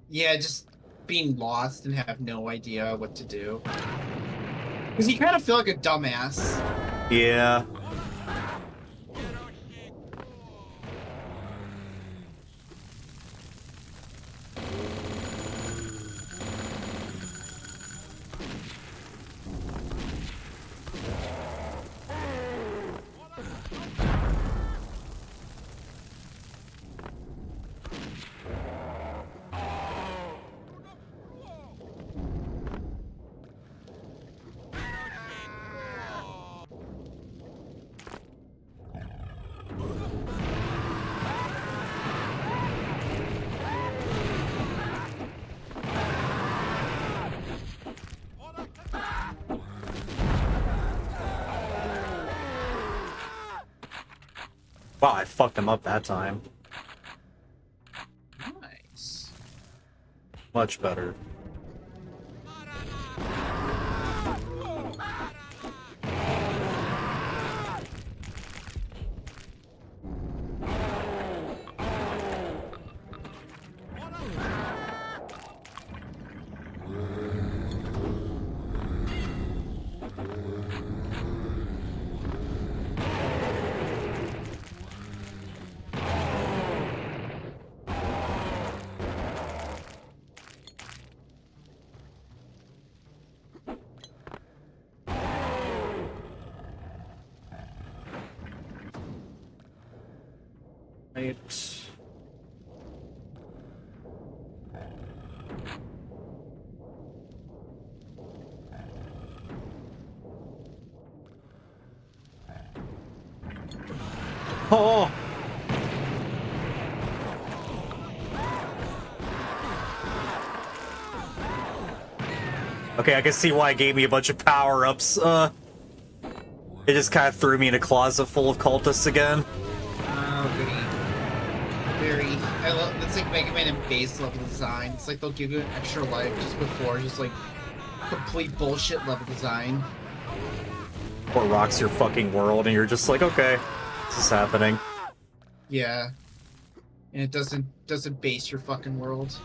Yeah, just being lost and have no idea what to do. Because you kind of feel like a dumbass. Yeah. Wow, I fucked him up that time. Nice. Much better. Right. Oh! Okay, I can see why it gave me a bunch of power-ups. It just kind of threw me in a closet full of cultists again. Oh, goody. Very. I love. It's like Mega Man and base level design. It's like they'll give you an extra life just before, just like complete bullshit level design. Or rocks your fucking world, and you're just like, okay, this is happening. Yeah. And it doesn't base your fucking world.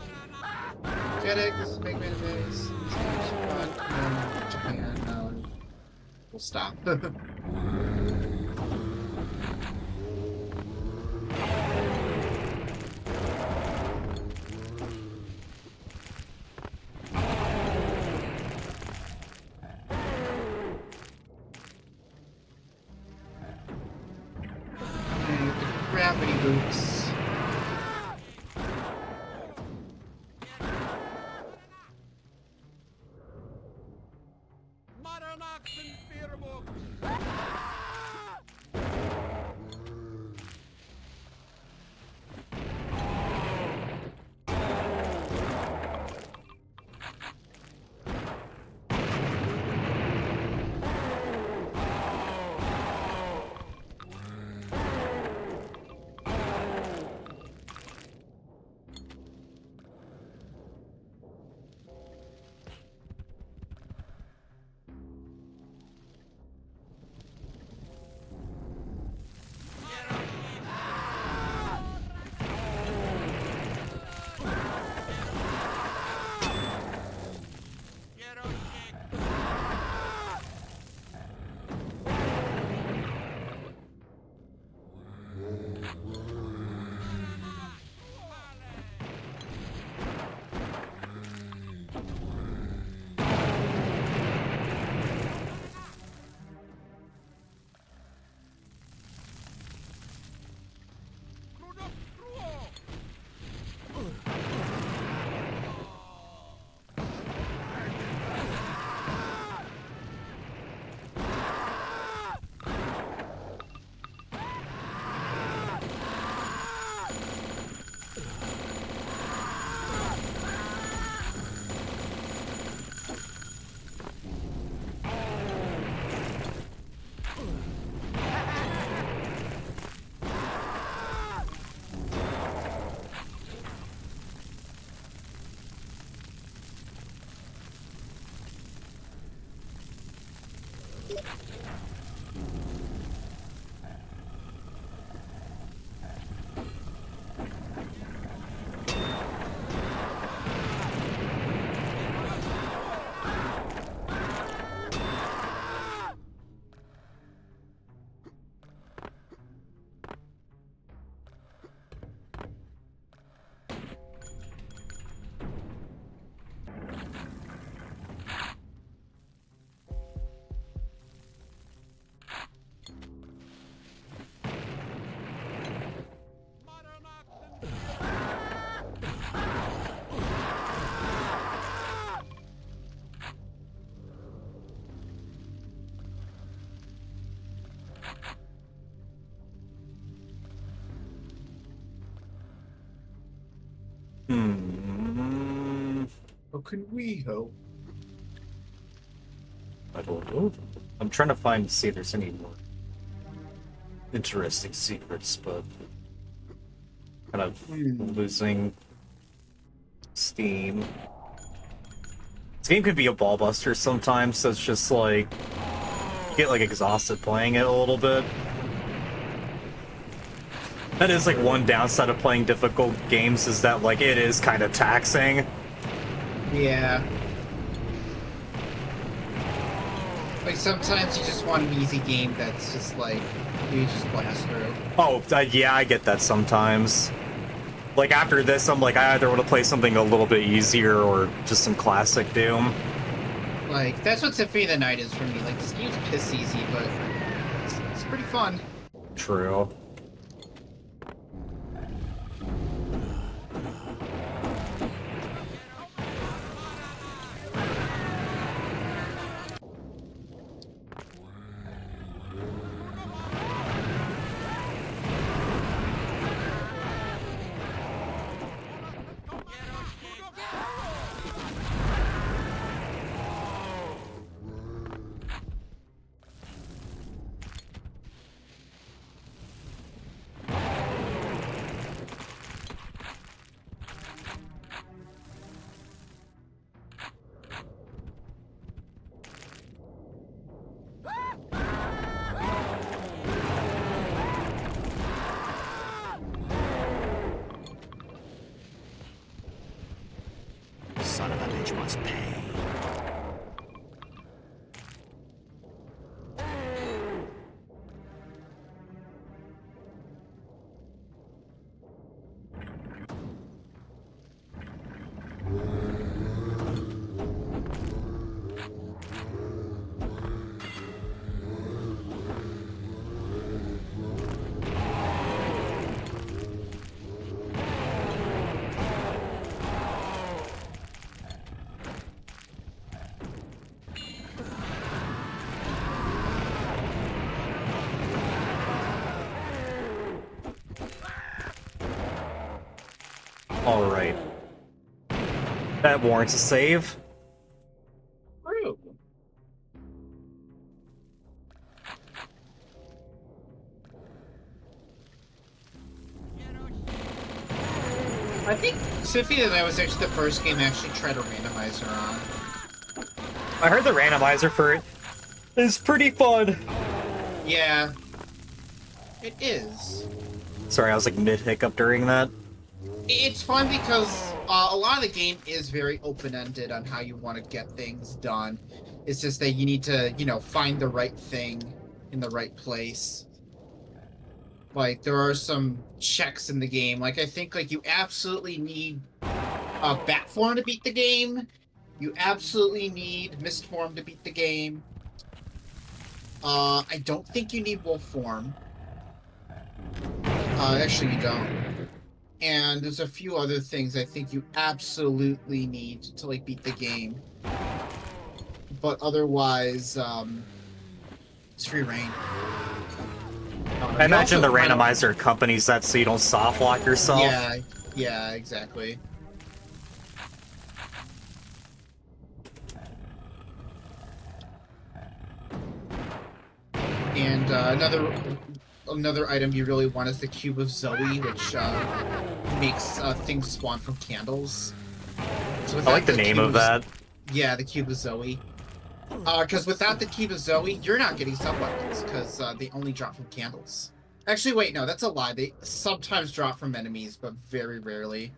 Get it? This is Mega Man and base. Come on, Japan. No. We'll stop. Gravity boots. How can we help? I don't know. I'm trying to see if there's any more interesting secrets, but kind of losing steam. This game can be a ball buster sometimes, so it's just like you get like exhausted playing it a little bit. That is like one downside of playing difficult games, is that like it is kind of taxing. Yeah. Like sometimes you just want an easy game that's just like you just blast through. Oh, yeah, I get that sometimes. Like after this, I'm like, I either want to play something a little bit easier or just some classic Doom. Like that's what Symphony of the Night is for me. Like this game's piss easy, but it's pretty fun. True. Son of a bitch must pay. Alright. That warrants a save. True. I think Symphony of the Night was actually the first game I actually tried a randomizer on. I heard the randomizer for it is pretty fun. Yeah. It is. Sorry, I was like mid-hiccup during that. It's fun because a lot of the game is very open-ended on how you want to get things done. It's just that you need to, you know, find the right thing in the right place. Like, there are some checks in the game. Like, I think, like, you absolutely need Bat Form to beat the game. You absolutely need Mist Form to beat the game. I don't think you need Wolf Form. Actually, you don't. And there's a few other things I think you absolutely need to, like, beat the game. But otherwise, it's free reign. I imagine the randomizer accompanies that so you don't soft lock yourself. Yeah, exactly. And another item you really want is the Cube of Zoe, which makes things spawn from candles. So I like the name of that. Yeah, the Cube of Zoe. Because without the Kiba Zoe, you're not getting sub weapons because they only drop from candles. Actually, wait, no, that's a lie. They sometimes drop from enemies, but very rarely.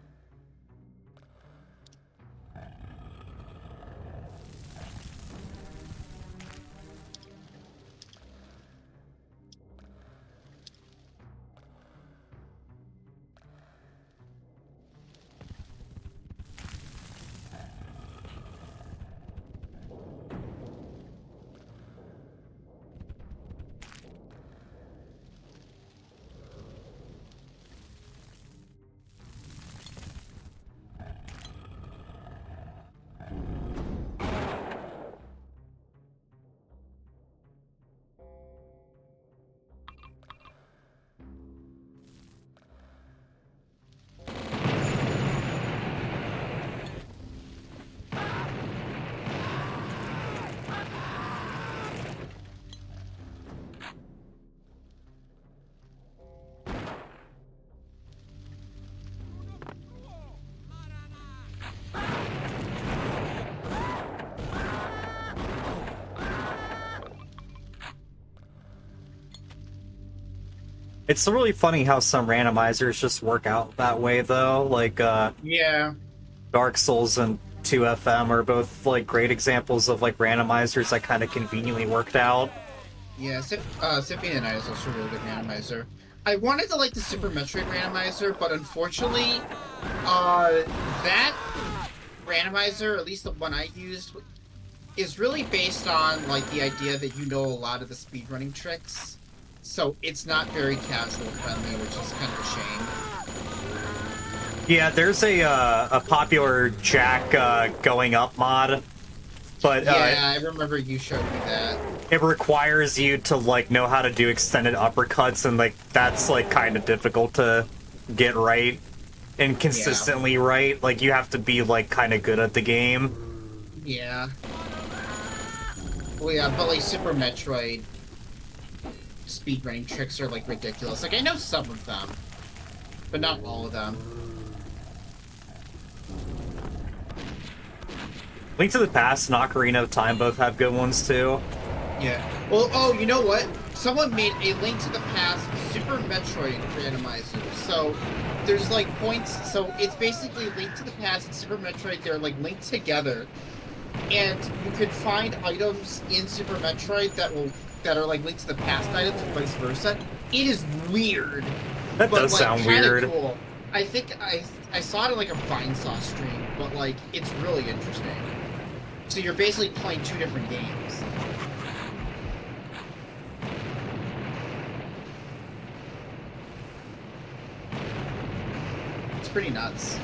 It's really funny how some randomizers just work out that way, though. Like, Yeah. Dark Souls and 2FM are both, like, great examples of, like, randomizers that kind of conveniently worked out. Yeah, Symphony of the Night is also a really good randomizer. I wanted to like the Super Metroid randomizer, but unfortunately, that randomizer, at least the one I used, is really based on like the idea that you know a lot of the speedrunning tricks. So it's not very casual friendly, which is kind of a shame. Yeah, there's a popular Jack going up mod, but Yeah, I remember you showed me that. it requires you to like know how to do extended uppercuts, and like that's like kind of difficult to get right and consistently right. Like you have to be like kind of good at the game. Yeah. Well, yeah, but like Super Metroid speedrunning tricks are like ridiculous. Like I know some of them, but not all of them. Link to the Past and Ocarina of Time both have good ones too. Yeah. Well, oh, you know what? Someone made a Link to the Past Super Metroid randomizer. So there's like points. So it's basically Link to the Past and Super Metroid. They're like linked together, and you could find items in Super Metroid that are like linked to the past items and vice versa. It is weird. That But, does like, sound kinda weird. Cool. I think I saw it in like a Vinesauce stream, but like it's really interesting. So you're basically playing two different games. It's pretty nuts.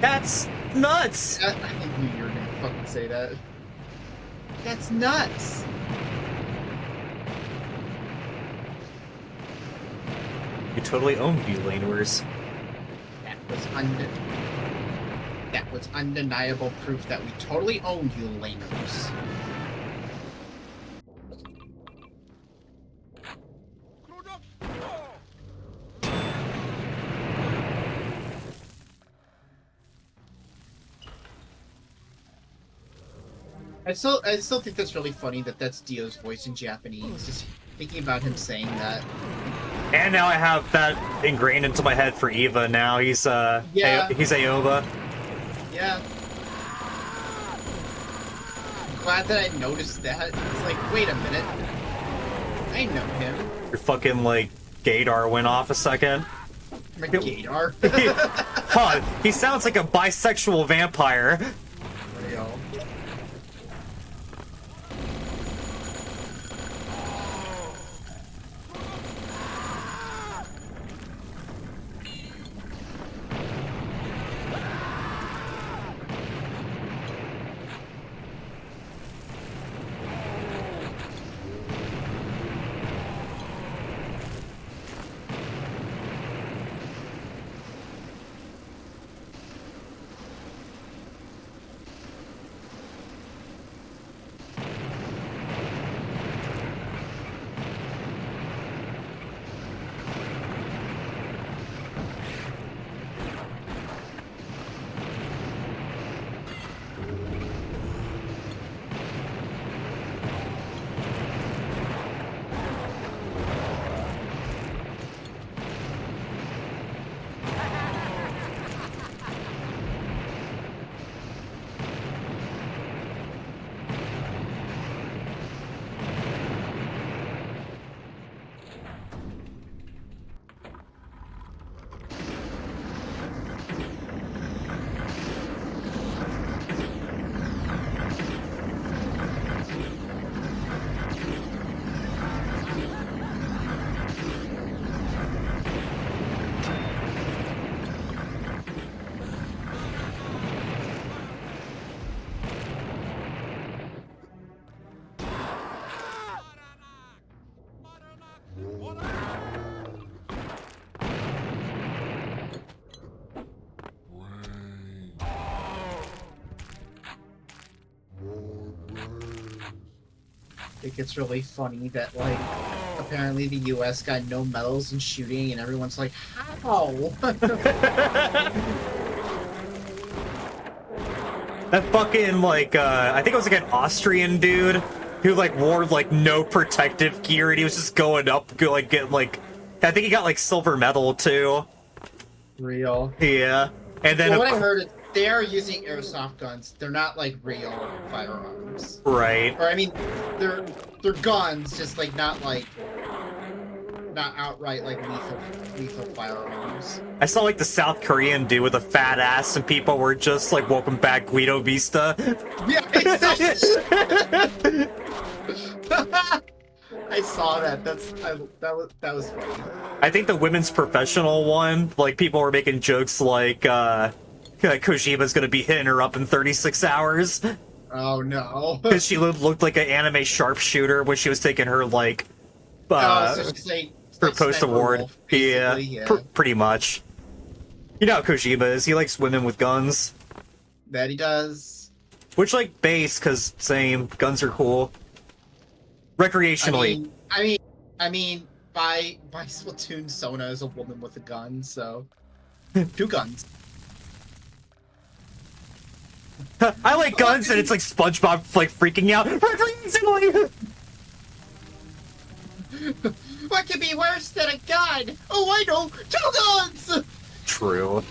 That's nuts! I knew you were gonna fucking say that. That's nuts. You totally own View Laners. That was undeniable proof that we totally owned you, laners. I still think that's really funny that that's Dio's voice in Japanese. Just thinking about him saying that. And now I have that ingrained into my head for Eva. Now he's Yeah. he's Aoba. Yeah. I'm glad that I noticed that. It's like, wait a minute. I know him. Your fucking like gaydar went off a second. I'm a gaydar. Huh, he sounds like a bisexual vampire. Real. think it's really funny that, like, apparently the U.S. got no medals in shooting, and everyone's like, how? That fucking, like, I think it was like an Austrian dude who, like, wore, like, no protective gear, and he was just going up, like, get, like, I think he got, like, silver medal, too. Real. Yeah. And then, Well, what I heard is they are using airsoft guns. They're not, like, real firearms. right. Or, I mean, they're guns, just, like, not outright, like, lethal firearms. I saw, like, the South Korean dude with a fat ass, and people were just like, welcome back, Guido Vista. Yeah, exactly. I saw that. That was funny. I think the women's professional one, like, people were making jokes like Kojima's gonna be hitting her up in 36 hours. Oh, no. Because she looked like an anime sharpshooter when she was taking her, like, So she's like, her like post-award. Sniper Wolf, Yeah, basically, pretty much. You know how Kojima is. He likes women with guns. That he does. Which, like, base, because same. Guns are cool. Recreationally. I mean, by Splatoon, Sona is a woman with a gun, so 2 guns. I like guns, and it's like SpongeBob, like, freaking out. Recreationally! What could be worse than a gun? Oh, I know! 2 guns! True.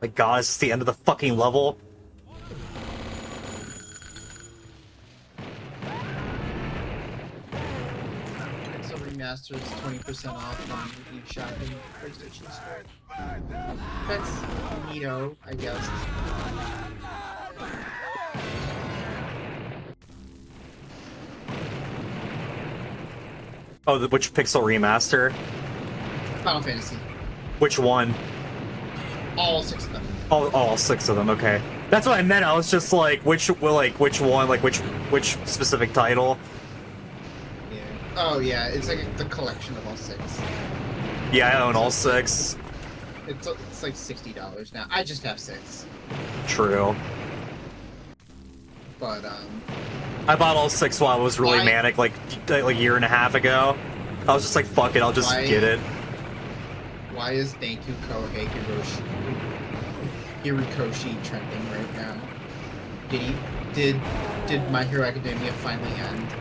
My god, it's the end of the fucking level. So remastered is 20% off on eShop and PlayStation Store. That's neato, I guess. Oh, which Pixel remaster? Final Fantasy. Which one? All 6 of them. All 6 of them. Okay, that's what I meant. I was just like, which one? Like, which specific title? Yeah. Oh yeah, it's like the collection of all 6. Yeah, I own all 6. It's like $60 now. I just have 6. True. But I bought all 6 while I was really Why- manic, like a year and a half ago. I was just like, fuck it, I'll just Why- get it. why is Thank You Kohei Hirokoshi trending right now? Did My Hero Academia finally end?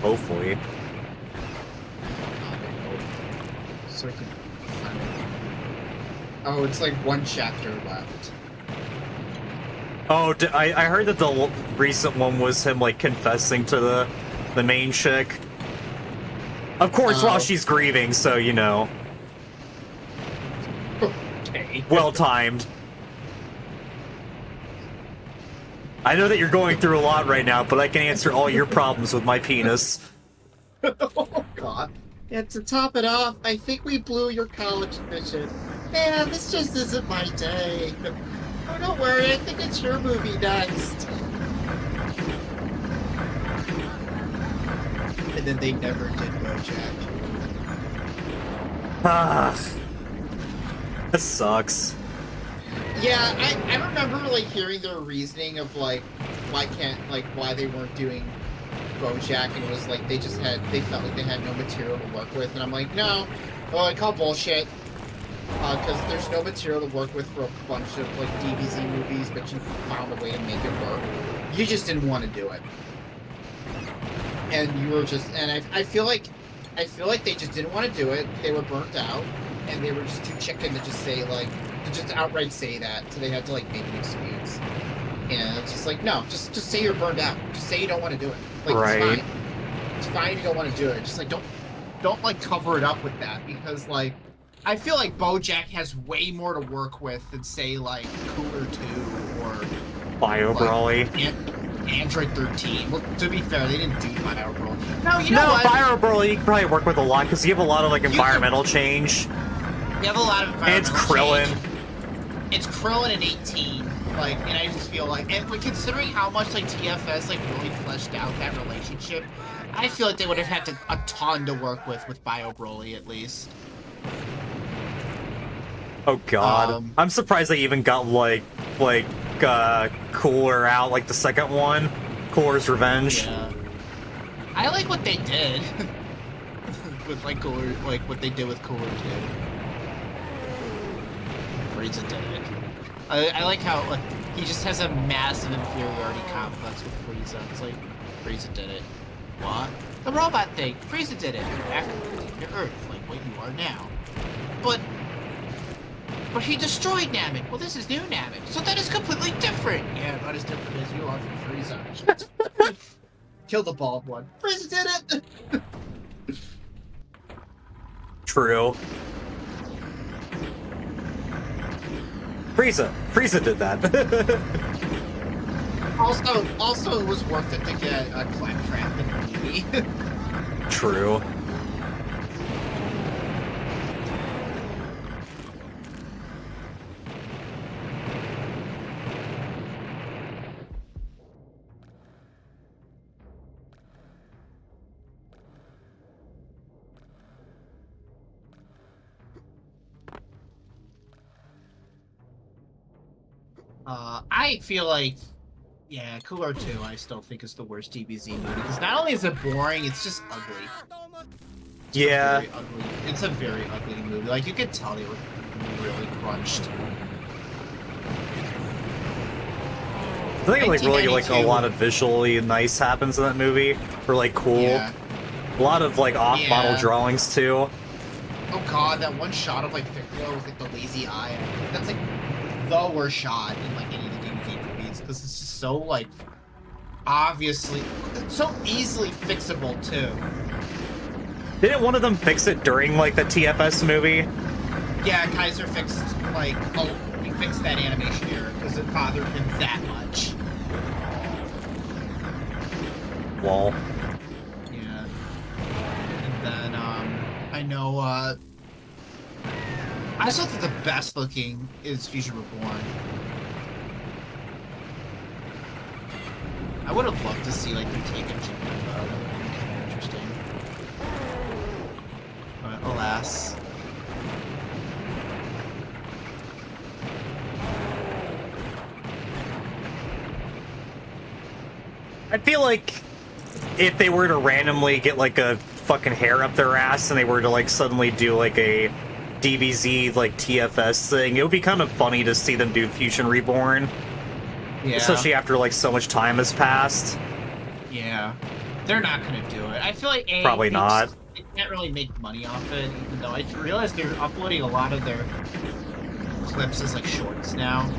Hopefully. So I can find it. Oh, it's like 1 chapter left. Oh, I heard that the recent one was him like confessing to the main chick. Of course, while Oh. she's grieving, so you know, Okay. well timed. I know that you're going through a lot right now, but I can answer all your problems with my penis. Oh god. And to top it off, I think we blew your college admission. Man, this just isn't my day. Oh, don't worry, I think it's your movie next. And then they never did BoJack. Ah, that sucks. Yeah, I remember like hearing their reasoning of like why they weren't doing BoJack, and it was like they felt like they had no material to work with, and I'm like, no, well, I call bullshit. Because there's no material to work with for a bunch of like DBZ movies, but you found a way to make it work. You just didn't want to do it, and you were just. And I feel like they just didn't want to do it. They were burnt out, and they were just too chicken to just say like to just outright say that. So they had to like make an excuse. And it's just like no, just say you're burned out. Just say you don't want to do it. Like Right. it's fine. It's fine if you don't want to do it. Just like don't like cover it up with that, because like. I feel like BoJack has way more to work with than, say, like, Cooler 2 or Bio Brawly. Android 13. Well, to be fair, they didn't do Bio Brawly. No, you know No, what? Bio Brawly you can probably work with a lot because you have a lot of like environmental change. You have a lot of And it's environmental Krillin. change. It's Krillin and 18. Like, and I just feel like, and considering how much like TFS like really fleshed out that relationship, I feel like they would have had a ton to work with Bio Broly at least. Oh god. I'm surprised they even got Cooler out, like the second one. Cooler's Revenge. Yeah. I like what they did with like Cooler, like what they did with Cooler too. Frieza did it. I like how like he just has a massive inferiority complex with Frieza. It's like Frieza did it. What? The robot thing. Frieza did it after he came to Earth, like what you are now. But he destroyed Namek. Well, this is new Namek, so that is completely different. Yeah, about as different as you are from Frieza. Kill the bald one. Frieza did it. True. Frieza did that. Also, it was worth it to get a Claptrap in the movie. True. I feel like, yeah, Cooler 2 I still think is the worst DBZ movie, because not only is it boring, it's just ugly. Yeah. It's a very ugly movie. Like, you could tell they were really crunched. I think like really like a lot of visually nice happens in that movie. Or like cool. Yeah. A lot of like off-model drawings too. Oh god, that one shot of like Piccolo with like the lazy eye. That's like the worst shot in like any of the DBZ movies, because it's just so like obviously, it's so easily fixable too. Didn't one of them fix it during like the TFS movie? Yeah, Kaiser fixed like he fixed that animation error because it bothered him that much. Lol. Yeah. And then I know I still think the best looking is Fusion Reborn. I would have loved to see like the take of Janemba. That would have been kind of interesting. But alas. I feel like if they were to randomly get like a fucking hair up their ass and they were to like suddenly do like a DBZ like TFS thing, it would be kind of funny to see them do Fusion Reborn. Yeah. Especially after like so much time has passed. Yeah. They're not gonna do it. I feel like Probably not. They can't really make money off it, even though I realize they're uploading a lot of their clips as like shorts now.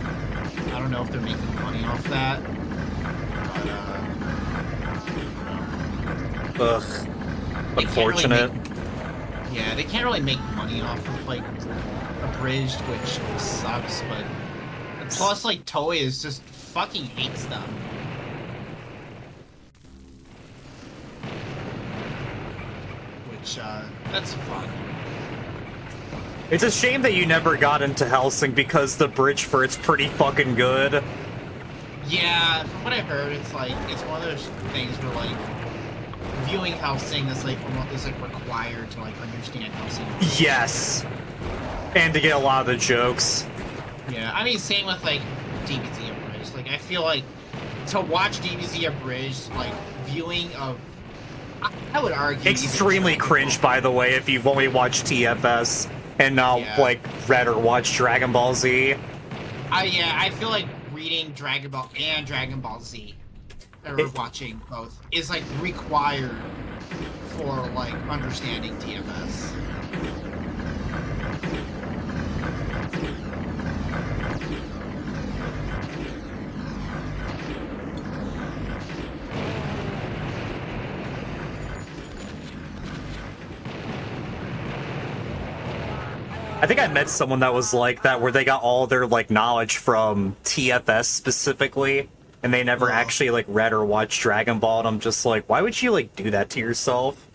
I don't know if they're making money off that. But Ugh. Unfortunate. Yeah, they can't really make money off of like Abridged, which sucks, but plus like Toei is just fucking hates them. Which that's fun. It's a shame that you never got into Hellsing because the bridge for it's pretty fucking good. Yeah, from what I heard, it's like it's one of those things where like viewing Hellsing is like required to like understand Hellsing. Yes. And to get a lot of the jokes. Yeah, I mean same with like DBZ Abridged. Like I feel like to watch DBZ Abridged, like viewing of I would argue Extremely cringe, by the way, if you've only watched TFS and not like read or watched Dragon Ball Z. I feel like reading Dragon Ball and Dragon Ball Z, or watching both, is like required for like understanding TFS. I think I met someone that was like that, where they got all their like knowledge from TFS specifically, and they never actually like read or watched Dragon Ball. And I'm just like, why would you like do that to yourself?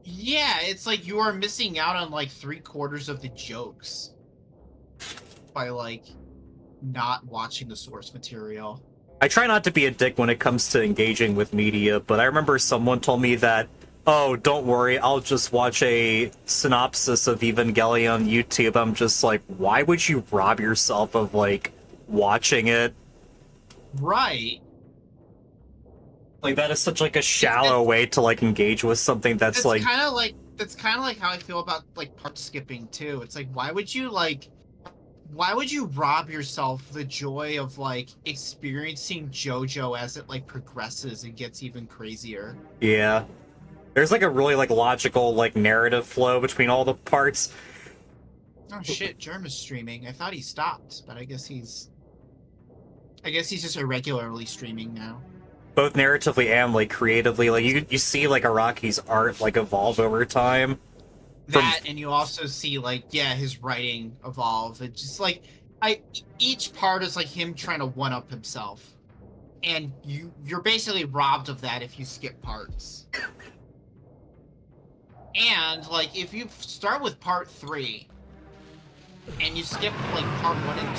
Yeah, it's like you are missing out on like 3/4 of the jokes by like not watching the source material. I try not to be a dick when it comes to engaging with media, but I remember someone told me that, oh, don't worry, I'll just watch a synopsis of Evangelion on YouTube. I'm just like, why would you rob yourself of, like, watching it? Right. Like, that is such, like, a shallow way to, like, engage with something that's, It's like... kind of like how I feel about, like, part skipping, too. It's like, why would you rob yourself the joy of, like, experiencing JoJo as it, like, progresses and gets even crazier? Yeah. There's, like, a really, like, logical, like, narrative flow between all the parts. Oh shit, Germ is streaming. I thought he stopped, but I guess he's just irregularly streaming now. Both narratively and, like, creatively. Like, you see, like, Araki's art, like, evolve over time. That, and you also see, like, yeah, his writing evolve. It's just like, each part is like him trying to one up himself, and you're basically robbed of that if you skip parts. And like, if you start with part 3 and you skip like part 1 and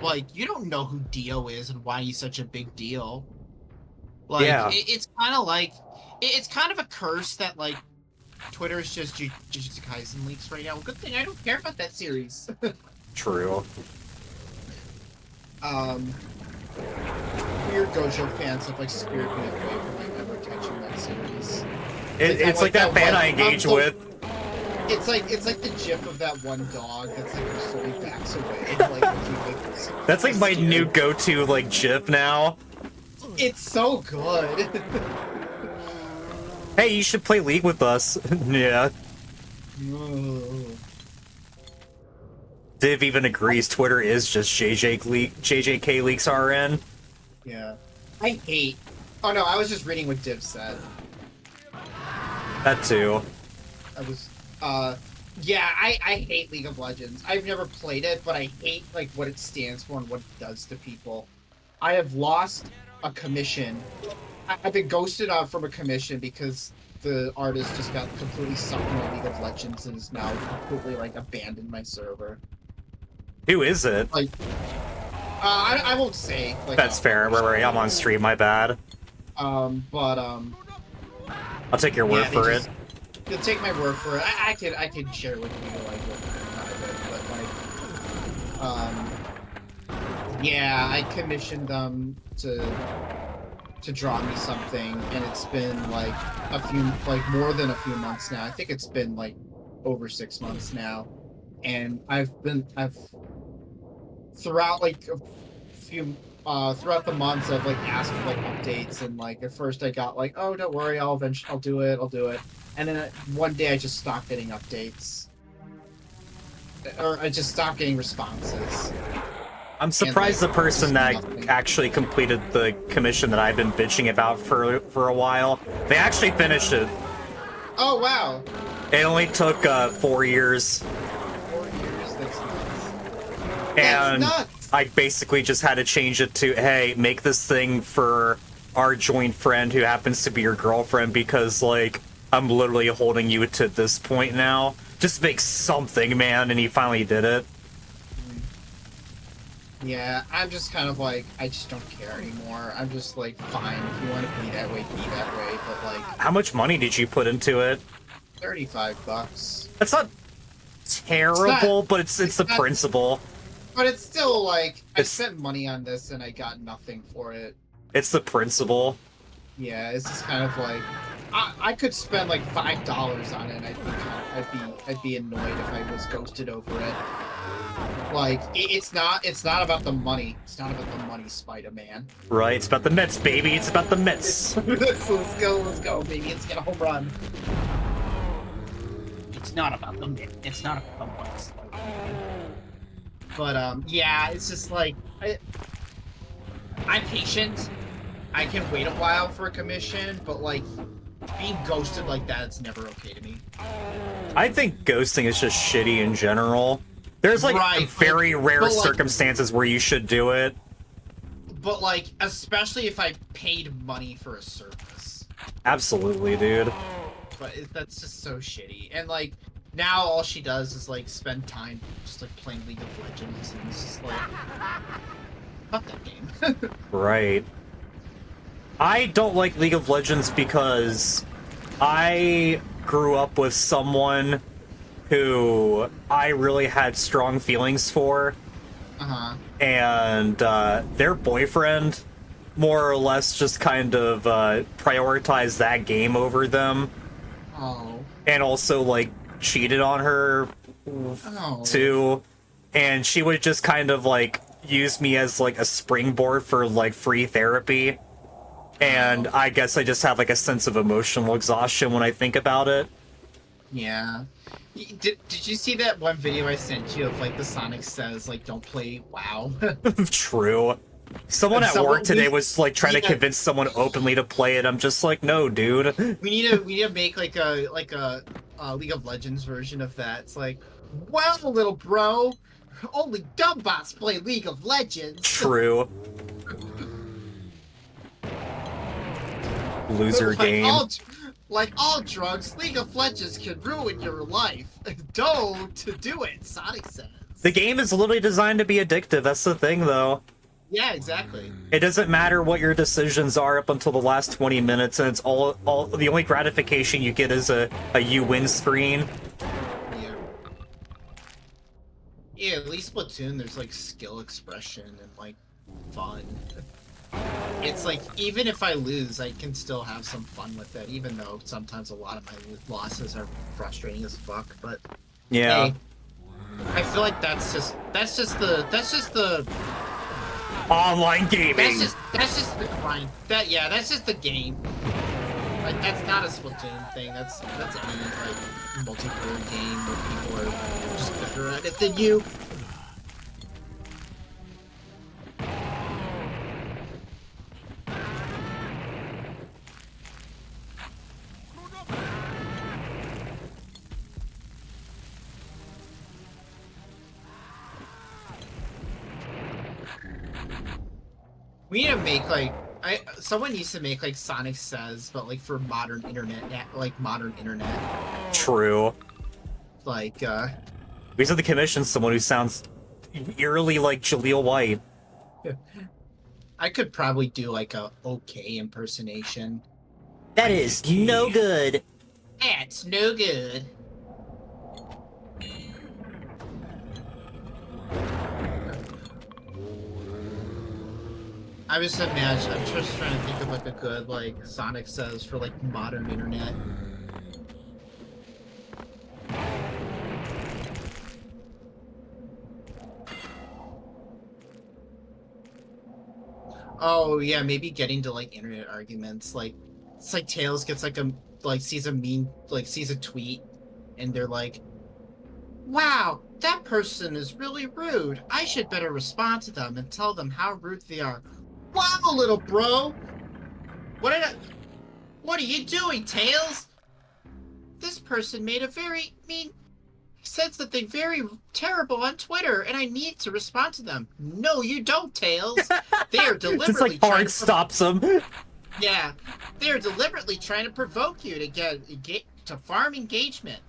2, like, you don't know who Dio is and why he's such a big deal. Like, Yeah. it's kind of like, it's kind of a curse that, like, Twitter is just Jujutsu Kaisen leaks right now. Well, good thing I don't care about that series. True. Weird Gojo fans have, like, scared me away from, like, ever touching that series. It's like that fan I engage with. It's like the gif of that one dog that's, like, slowly backs away. Like, That's like my new go-to, like, GIF now. It's so good. Hey, you should play League with us. Yeah. Div even agrees Twitter is just JJK Leaks RN. Yeah. I hate... Oh no, I was just reading what Div said. That too. I was... Yeah, I hate League of Legends. I've never played it, but I hate, like, what it stands for and what it does to people. I have lost a commission. I've been ghosted out from a commission because the artist just got completely sucked into League of Legends and is now completely, like, abandoned my server. Who is it? Like, I won't say. Like, That's fair. Right, I'm on stream, my bad. But, I'll take your word for it. You'll take my word for it. I could share with you, like, what but, like, yeah, I commissioned them to draw me something, and it's been, like, more than a few months now. I think it's been, like, over 6 months now. And I've throughout, like, throughout the months, I've, like, asked for, like, updates, and, like, at first I got, like, oh, don't worry, I'll do it. And then one day I just stopped getting updates. Or I just stopped getting responses. I'm surprised the person that actually completed the commission that I've been bitching about for a while, they actually finished it. Oh, wow. It only took 4 years. 4 years? That's nuts. And That's nuts! I basically just had to change it to, hey, make this thing for our joint friend who happens to be your girlfriend, because, like, I'm literally holding you to this point now. Just make something, man, and he finally did it. Yeah, I'm just kind of like, I just don't care anymore. I'm just like, fine, if you want to be that way, but like... How much money did you put into it? $35. That's not terrible, but it's the not- principle. But it's still like, I It's- spent money on this and I got nothing for it. It's the principle. Yeah, it's just kind of like, I could spend like $5 on it and I'd be annoyed if I was ghosted over it. Like, it's not about the money. It's not about the money, Spider-Man. Right, it's about the Mets, baby. It's about the Mets. Let's go, baby. Let's get a home run. It's not about the money. It's not about the money, Spider-Man. But, yeah, it's just like, I'm patient. I can wait a while for a commission, but, like, being ghosted like that, it's never okay to me. I think ghosting is just shitty in general. There's, like, Right, very rare but, like- circumstances where you should do it. But, like, especially if I paid money for a service. Absolutely, dude. But that's just so shitty. And, like, Now all she does is like spend time just like playing League of Legends, and it's just like, fuck that game. Right. I don't like League of Legends because I grew up with someone who I really had strong feelings for, and their boyfriend more or less just kind of prioritized that game over them, Oh. and also like cheated on her Oh. too, and she would just kind of like use me as like a springboard for like free therapy, and I guess I just have like a sense of emotional exhaustion when I think about it. Yeah. Did you see that one video I sent you of like the Sonic says like don't play WoW? True. Someone And at someone- work today we- was like trying to yeah. convince someone openly to play it. I'm just like, no, dude. we need to make like a League of Legends version of that. It's like, well, little bro, only dumb bots play League of Legends. True. Loser game. Like all drugs, League of Legends can ruin your life. Don't do it, Sonic says. The game is literally designed to be addictive. That's the thing, though. Yeah, exactly. It doesn't matter what your decisions are up until the last 20 minutes, and it's all the only gratification you get is a you win screen. Yeah. Yeah, at least Splatoon, there's like skill expression and like fun. It's like, even if I lose, I can still have some fun with it, even though sometimes a lot of my losses are frustrating as fuck, but Yeah. hey, I feel like that's just the Online gaming. that's just the grind. That's just the game. Like, that's not a Splatoon thing. That's any like multiplayer game where people are just better at it than you. We need to make like someone needs to make like Sonic Says, but like for modern internet, True. like We have to commission someone who sounds eerily like Jaleel White. I could probably do like a okay impersonation. That is no good. That's no good. I'm just trying to think of like a good like Sonic Says for like modern internet. Oh yeah, maybe getting to like internet arguments. Like it's like Tails gets like sees a tweet, and they're like, "Wow, that person is really rude. I should better respond to them and tell them how rude they are." Wow, little bro! What are you doing, Tails? This person said something very terrible on Twitter, and I need to respond to them. No, you don't, Tails. They are deliberately Just like trying hard to stops him. Yeah, they are deliberately trying to provoke you to get to farm engagement.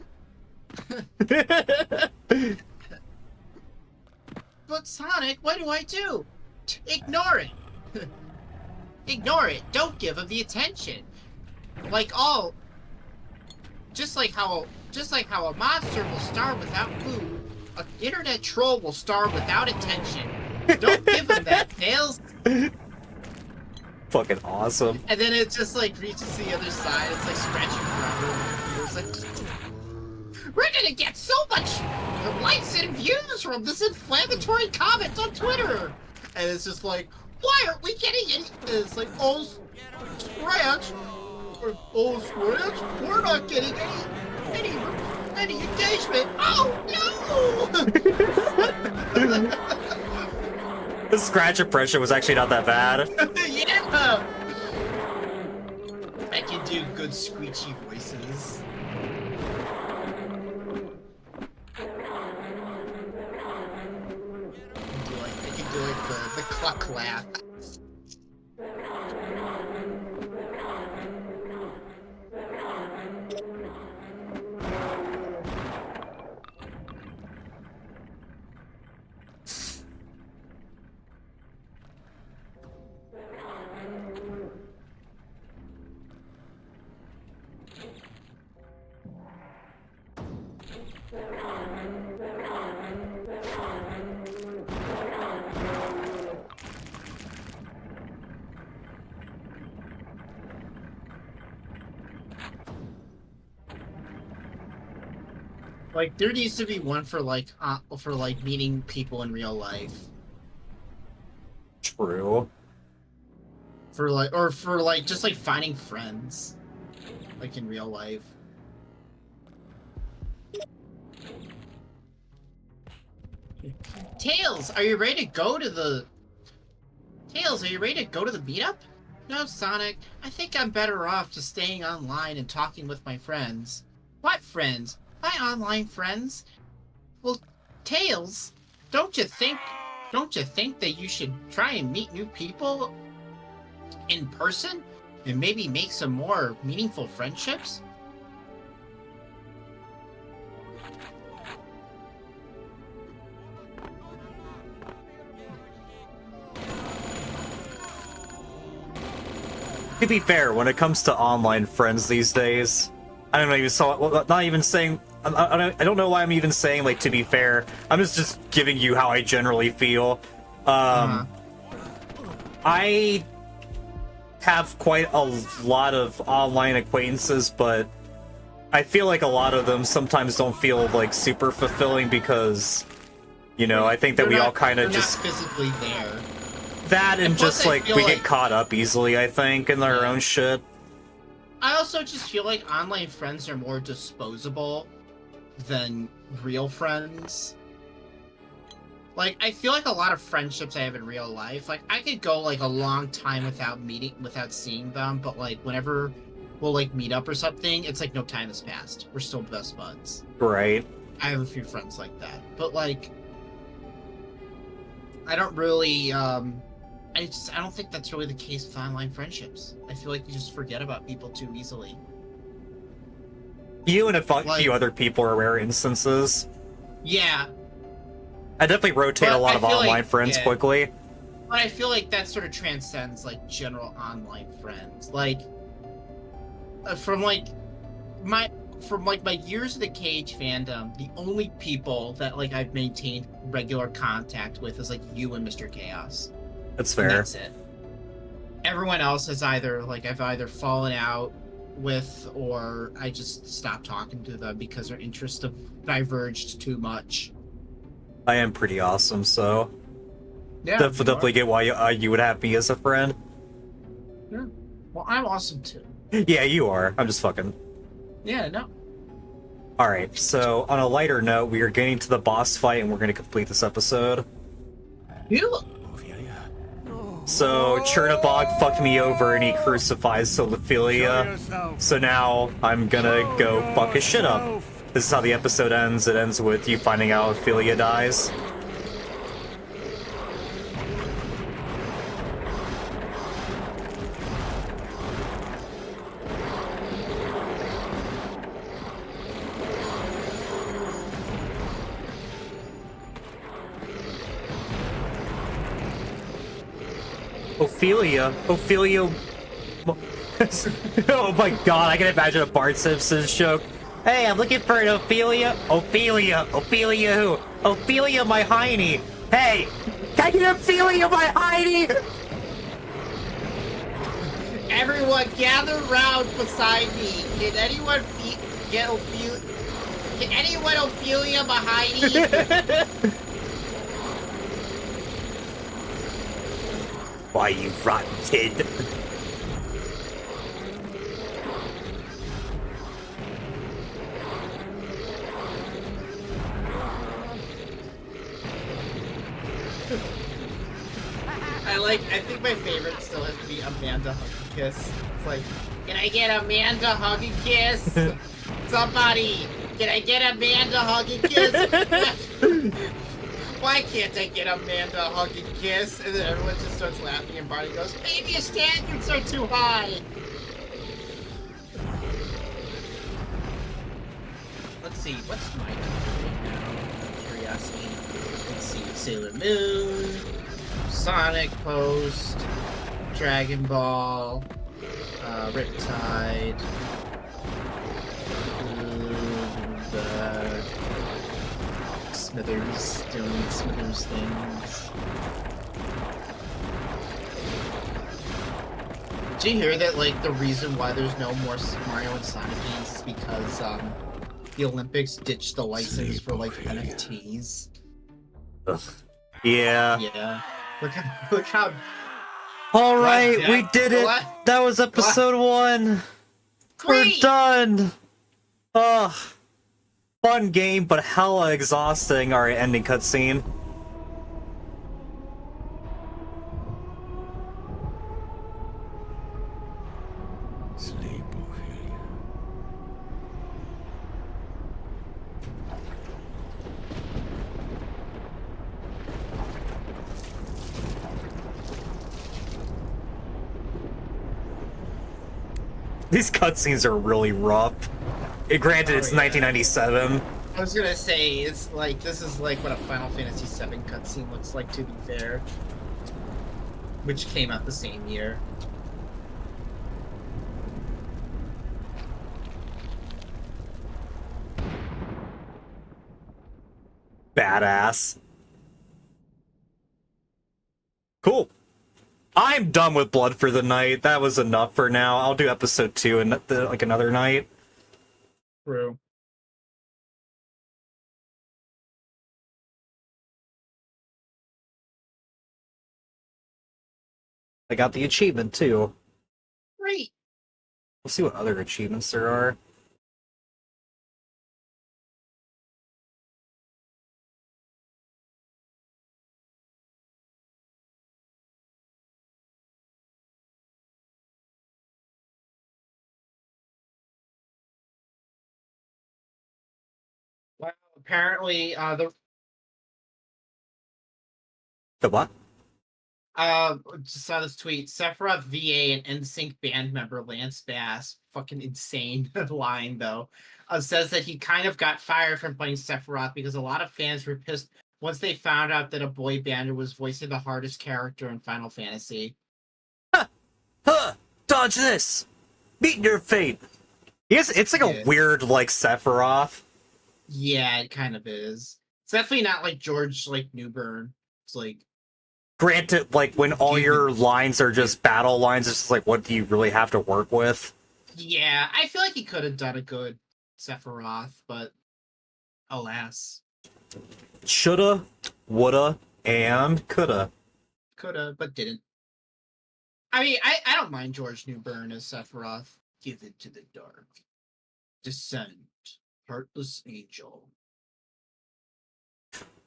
But Sonic, what do I do? Ignore it. Ignore it. Don't give him the attention. Just like how a monster will starve without food, an internet troll will starve without attention. Don't give him that, Tails. Fucking awesome. And then it just like reaches the other side. It's like scratching around on the computer. It's like, we're gonna get so much likes and views from this inflammatory comment on Twitter. And it's just like, why aren't we getting any? And it's like, oh, Scratch, we're not getting any engagement. Oh no! The scratch impression was actually not that bad. Yeah! I can do good screechy voices. I can do like the cluck laugh. Like, there needs to be one for meeting people in real life. True. For just like finding friends, like in real life. Tails, are you ready to go to the meetup? No, Sonic. I think I'm better off just staying online and talking with my friends. What friends? My online friends? Well, Tails, don't you think that you should try and meet new people in person and maybe make some more meaningful friendships? To be fair, when it comes to online friends these days, I don't know. You saw. Well, not even saying. I don't know why I'm even saying like to be fair. I'm just giving you how I generally feel. I have quite a lot of online acquaintances, but I feel like a lot of them sometimes don't feel like super fulfilling because, you know, I think that we all kind of just not physically there. That and plus just I like feel we like- get caught up easily, I think, in our own shit. I also just feel like online friends are more disposable than real friends. Like, I feel like a lot of friendships I have in real life, like, I could go, like, a long time without seeing them, but, like, whenever we'll, like, meet up or something, it's like no time has passed. We're still best buds. Right. I have a few friends like that. But, like, I don't really, I don't think that's really the case with online friendships. I feel like you just forget about people too easily. You and a Like- few other people are rare instances. Yeah, I definitely rotate But a lot I of feel online like- friends yeah. quickly. but I feel like that sort of transcends, like, general online friends. Like, from my years of the Cage fandom, the only people that, like, I've maintained regular contact with is, like, you and Mr. Chaos. That's And fair. that's it. Everyone else has I've either fallen out with, or I just stopped talking to them because their interests have diverged too much. I am pretty awesome, so Yeah, definitely get why you would have me as a friend. Well, I'm awesome too. Yeah, you are. I'm just fucking. Yeah, no. Alright, so on a lighter note, we are getting to the boss fight and we're going to complete this episode. You So, Chernobog fucked me over and he crucifies Solophilia. So now I'm gonna go fuck his shit up. This is how the episode ends. It ends with you finding out Ophelia dies. Ophelia? Oh my god, I can imagine a Bart Simpsons joke. Hey, I'm looking for an Ophelia. Ophelia who? Ophelia, my hiney. Hey, can I get Ophelia, my hiney? Everyone gather round beside me. Can anyone get Ophelia? Can anyone Ophelia behind me? Why, you rotten kid. I think my favorite still has to be Amanda Hug and Kiss. It's like, can I get Amanda Hug and Kiss? Somebody, can I get Amanda Hug and Kiss? Why can't I get Amanda Hug and Kiss? And then everyone just starts laughing and Barney goes, maybe your standards are too high. Let's see, what's my turn right now? Curiosity. Let's see, Sailor Moon, Sonic Post, Dragon Ball, Riptide, Smithers doing Smithers things. Did you hear that, like, the reason why there's no more Mario and Sonic games is because, the Olympics ditched the license for like NFTs. Ugh. Yeah. Yeah. Look how All right, Glad- we did it. glad- That was episode 1. We're Great! done. Ugh. Fun game, but hella exhausting. Alright, ending cutscene. Sleep, Ophelia. These cutscenes are really rough. Granted, it's Oh, yeah. 1997. I was gonna say it's like this is like what a Final Fantasy VII cutscene looks like, to be fair. Which came out the same year. Badass. Cool. I'm done with Blood for the Night. That was enough for now. I'll do episode 2 and like another night. True. I got the achievement too. Great. We'll see what other achievements there are. Well, apparently, The what? just saw this tweet. Sephiroth VA and NSYNC band member Lance Bass, fucking insane line though, says that he kind of got fired from playing Sephiroth because a lot of fans were pissed once they found out that a boy bander was voicing the hardest character in Final Fantasy. Huh! Dodge this! Meet your fate! Yes, it's like Yeah. a weird, like, Sephiroth. Yeah, it kind of is. It's definitely not like George like Newburn. It's like Granted, like, when all your lines are just battle lines, it's just like, what do you really have to work with? yeah, I feel like he could have done a good Sephiroth, but alas. Shoulda, woulda, and coulda. Coulda, but didn't. I mean, I don't mind George Newburn as Sephiroth. Give it to the dark. Descend, heartless angel.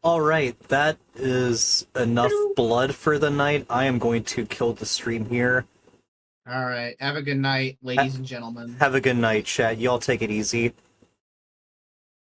Alright, that is enough blood for the night. I am going to kill the stream here. All right, have a good night, ladies and gentlemen. Have a good night, chat. Y'all take it easy.